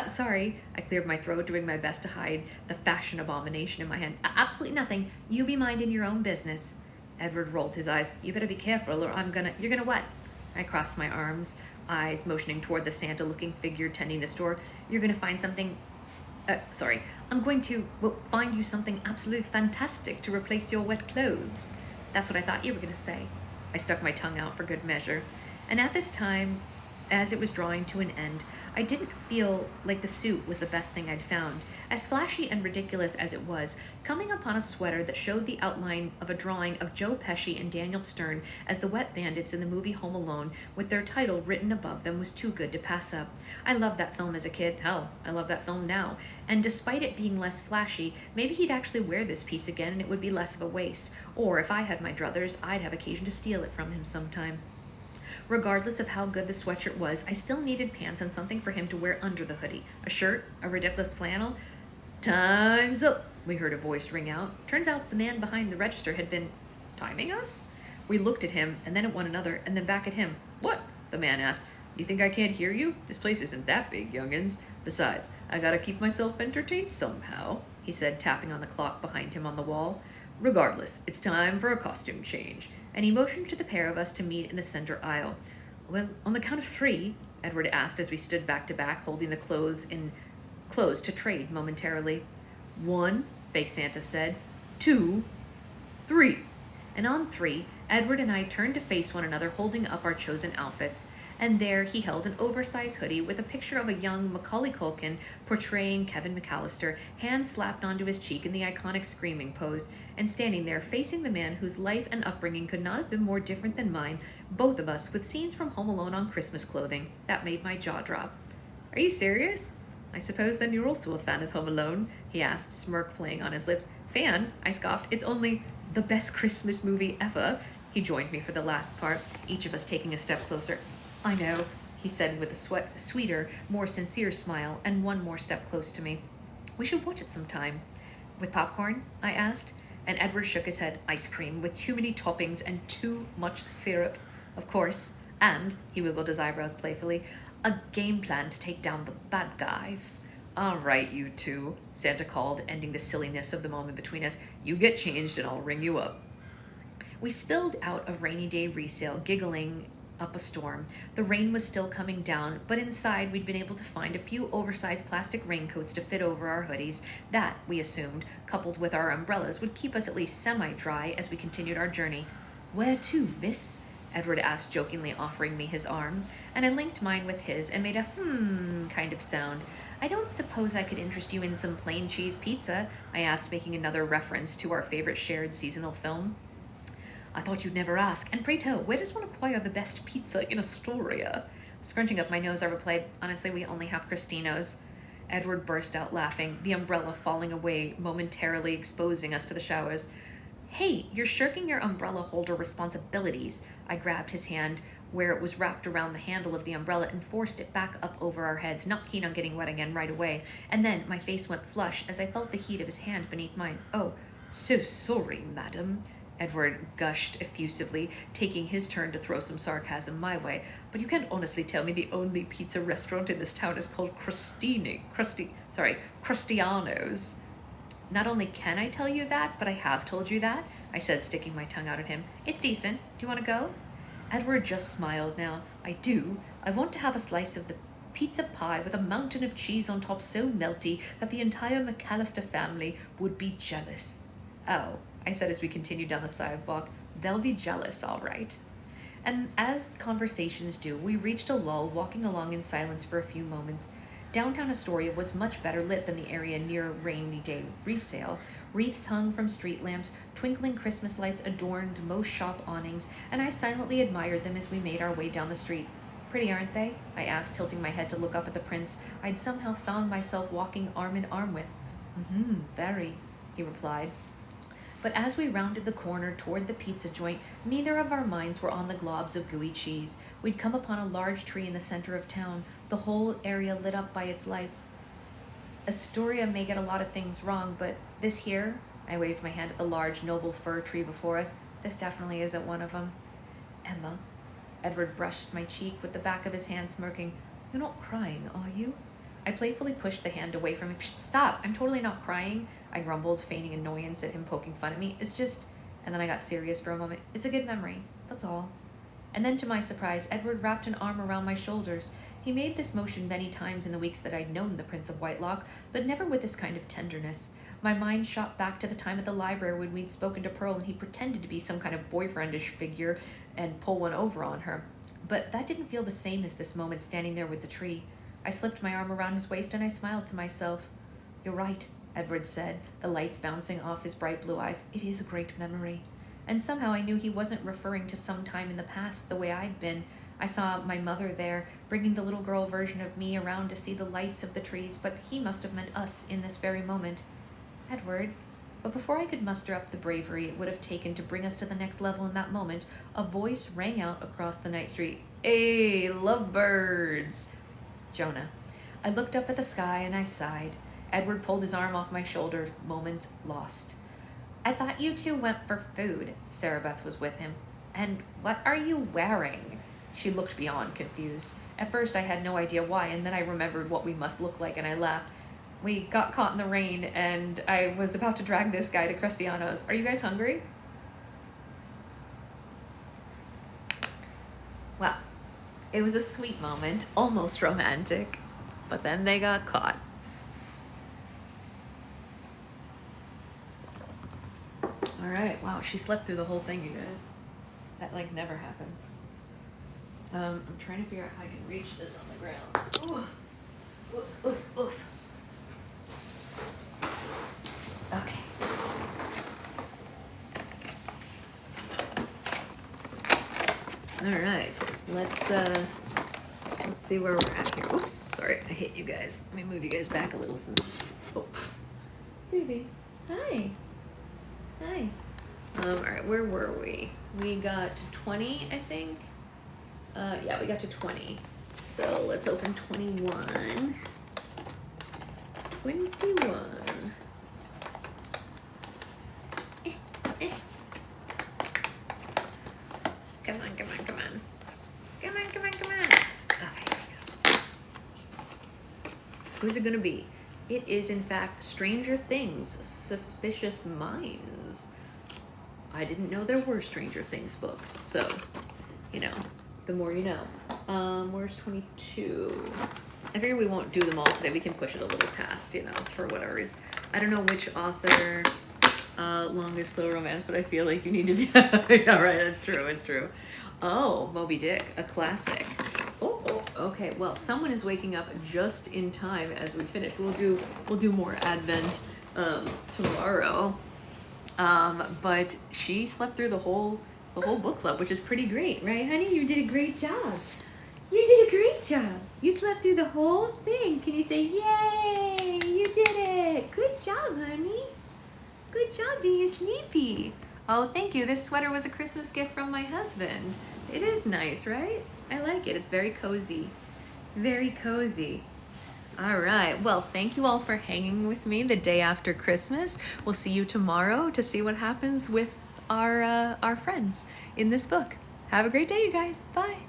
Sorry. I cleared my throat, doing my best to hide the fashion abomination in my hand. Absolutely nothing. You be minding your own business. Edward rolled his eyes. You better be careful or you're gonna what? I crossed my arms, eyes motioning toward the Santa-looking figure tending the store. You're gonna find something... I'm going to find you something absolutely fantastic to replace your wet clothes. That's what I thought you were going to say. I stuck my tongue out for good measure. And at this time, as it was drawing to an end, I didn't feel like the suit was the best thing I'd found. As flashy and ridiculous as it was, coming upon a sweater that showed the outline of a drawing of Joe Pesci and Daniel Stern as the wet bandits in the movie Home Alone with their title written above them was too good to pass up. I loved that film as a kid. Hell, I love that film now. And despite it being less flashy, maybe he'd actually wear this piece again and it would be less of a waste. Or if I had my druthers, I'd have occasion to steal it from him sometime. Regardless of how good the sweatshirt was, I still needed pants and something for him to wear under the hoodie. A shirt? A ridiculous flannel? Time's up, we heard a voice ring out. Turns out the man behind the register had been timing us? We looked at him, and then at one another, and then back at him. What? The man asked. You think I can't hear you? This place isn't that big, youngins. Besides, I gotta keep myself entertained somehow, he said, tapping on the clock behind him on the wall. Regardless, it's time for a costume change. And he motioned to the pair of us to meet in the center aisle. Well, on the count of 3, Edward asked as we stood back to back, holding the clothes to trade momentarily. 1, fake Santa said. 2, 3. And on 3, Edward and I turned to face one another, holding up our chosen outfits. And there he held an oversized hoodie with a picture of a young Macaulay Culkin portraying Kevin McAllister, hand slapped onto his cheek in the iconic screaming pose, and standing there facing the man whose life and upbringing could not have been more different than mine, both of us with scenes from Home Alone on Christmas clothing. That made my jaw drop. Are you serious? I suppose then you're also a fan of Home Alone, he asked, smirk playing on his lips. Fan? I scoffed. It's only the best Christmas movie ever. He joined me for the last part, each of us taking a step closer. I know, he said with a sweeter, more sincere smile, and one more step close to me. We should watch it sometime. With popcorn? I asked, and Edward shook his head. Ice cream with too many toppings and too much syrup. Of course. And, he wiggled his eyebrows playfully, a game plan to take down the bad guys. All right, you two, Santa called, ending the silliness of the moment between us. You get changed and I'll ring you up. We spilled out of rainy day resale, giggling up a storm. The rain was still coming down, but inside we'd been able to find a few oversized plastic raincoats to fit over our hoodies. That, we assumed, coupled with our umbrellas, would keep us at least semi-dry as we continued our journey. Where to, miss? Edward asked, jokingly offering me his arm, and I linked mine with his and made a kind of sound. I don't suppose I could interest you in some plain cheese pizza, I asked, making another reference to our favorite shared seasonal film. I thought you'd never ask. And pray tell, where does one acquire the best pizza in Astoria? Scrunching up my nose, I replied, honestly, we only have Cristino's. Edward burst out laughing, the umbrella falling away, momentarily exposing us to the showers. Hey, you're shirking your umbrella holder responsibilities. I grabbed his hand where it was wrapped around the handle of the umbrella and forced it back up over our heads, not keen on getting wet again right away. And then my face went flush as I felt the heat of his hand beneath mine. Oh, so sorry, madam. Edward gushed effusively, taking his turn to throw some sarcasm my way. But you can't honestly tell me the only pizza restaurant in this town is called Crustiano's. Not only can I tell you that, but I have told you that, I said, sticking my tongue out at him. It's decent. Do you want to go? Edward just smiled now. I do. I want to have a slice of the pizza pie with a mountain of cheese on top so melty that the entire McAllister family would be jealous. Oh, I said as we continued down the sidewalk. They'll be jealous, all right. And as conversations do, we reached a lull, walking along in silence for a few moments. Downtown Astoria was much better lit than the area near Rainy Day Resale. Wreaths hung from street lamps, twinkling Christmas lights adorned most shop awnings, and I silently admired them as we made our way down the street. Pretty, aren't they? I asked, tilting my head to look up at the prince I'd somehow found myself walking arm in arm with. Very, he replied. But as we rounded the corner toward the pizza joint, neither of our minds were on the globs of gooey cheese. We'd come upon a large tree in the center of town, the whole area lit up by its lights. Astoria may get a lot of things wrong, but this here, I waved my hand at the large, noble fir tree before us, this definitely isn't one of them. Emma, Edward brushed my cheek with the back of his hand, smirking. You're not crying, are you? I playfully pushed the hand away from me. Psh, stop, I'm totally not crying, I grumbled, feigning annoyance at him poking fun at me. It's just, and then I got serious for a moment. It's a good memory, that's all. And then to my surprise, Edward wrapped an arm around my shoulders. He made this motion many times in the weeks that I'd known the Prince of Whitelock, but never with this kind of tenderness. My mind shot back to the time at the library when we'd spoken to Pearl and he pretended to be some kind of boyfriendish figure and pull one over on her. But that didn't feel the same as this moment standing there with the tree. I slipped my arm around his waist and I smiled to myself. You're right, Edward said, the lights bouncing off his bright blue eyes. It is a great memory. And somehow I knew he wasn't referring to some time in the past the way I'd been. I saw my mother there, bringing the little girl version of me around to see the lights of the trees, but he must have meant us in this very moment. Edward. But before I could muster up the bravery it would have taken to bring us to the next level in that moment, a voice rang out across the night street. Hey, lovebirds! Jonah. I looked up at the sky and I sighed. Edward pulled his arm off my shoulder, moment lost. I thought you two went for food. Sarah Beth was with him. And what are you wearing? She looked beyond confused. At first I had no idea why, and then I remembered what we must look like and I laughed. We got caught in the rain and I was about to drag this guy to Cristiano's. Are you guys hungry? Well, it was a sweet moment, almost romantic, but then they got caught. All right, wow, she slept through the whole thing, you guys. That like never happens. I'm trying to figure out how I can reach this on the ground. Ooh. Oof, oof, oof. Okay. All right, let's see where we're at here. Oops, sorry, I hit you guys. Let me move you guys back a little since. Oh, baby, hi, hi. All right, where were we? We got to 20, I think. Yeah, we got to 20. So let's open 21. 21. Come on, come on, come on. Come on, come on, come on. Okay, here we go. Who's it gonna be? It is, in fact, Stranger Things, Suspicious Minds. I didn't know there were Stranger Things books, so, you know, the more you know. Where's 22? I figure we won't do them all today. We can push it a little past, you know, for whatever reason. I don't know which author, longest slow romance, but I feel like you need to be. Yeah, right, it's true, it's true. Oh, Moby Dick, a classic. Oh, okay. Well, someone is waking up just in time as we finish. We'll do more Advent tomorrow. But she slept through the whole book club, which is pretty great, right, honey? You did a great job. You did a great job. You slept through the whole thing. Can you say, yay, you did it. Good job, honey. Good job being sleepy. Oh, thank you. This sweater was a Christmas gift from my husband. It is nice, right? I like it. It's very cozy. Very cozy. All right. Well, thank you all for hanging with me the day after Christmas. We'll see you tomorrow to see what happens with our friends in this book. Have a great day, you guys. Bye.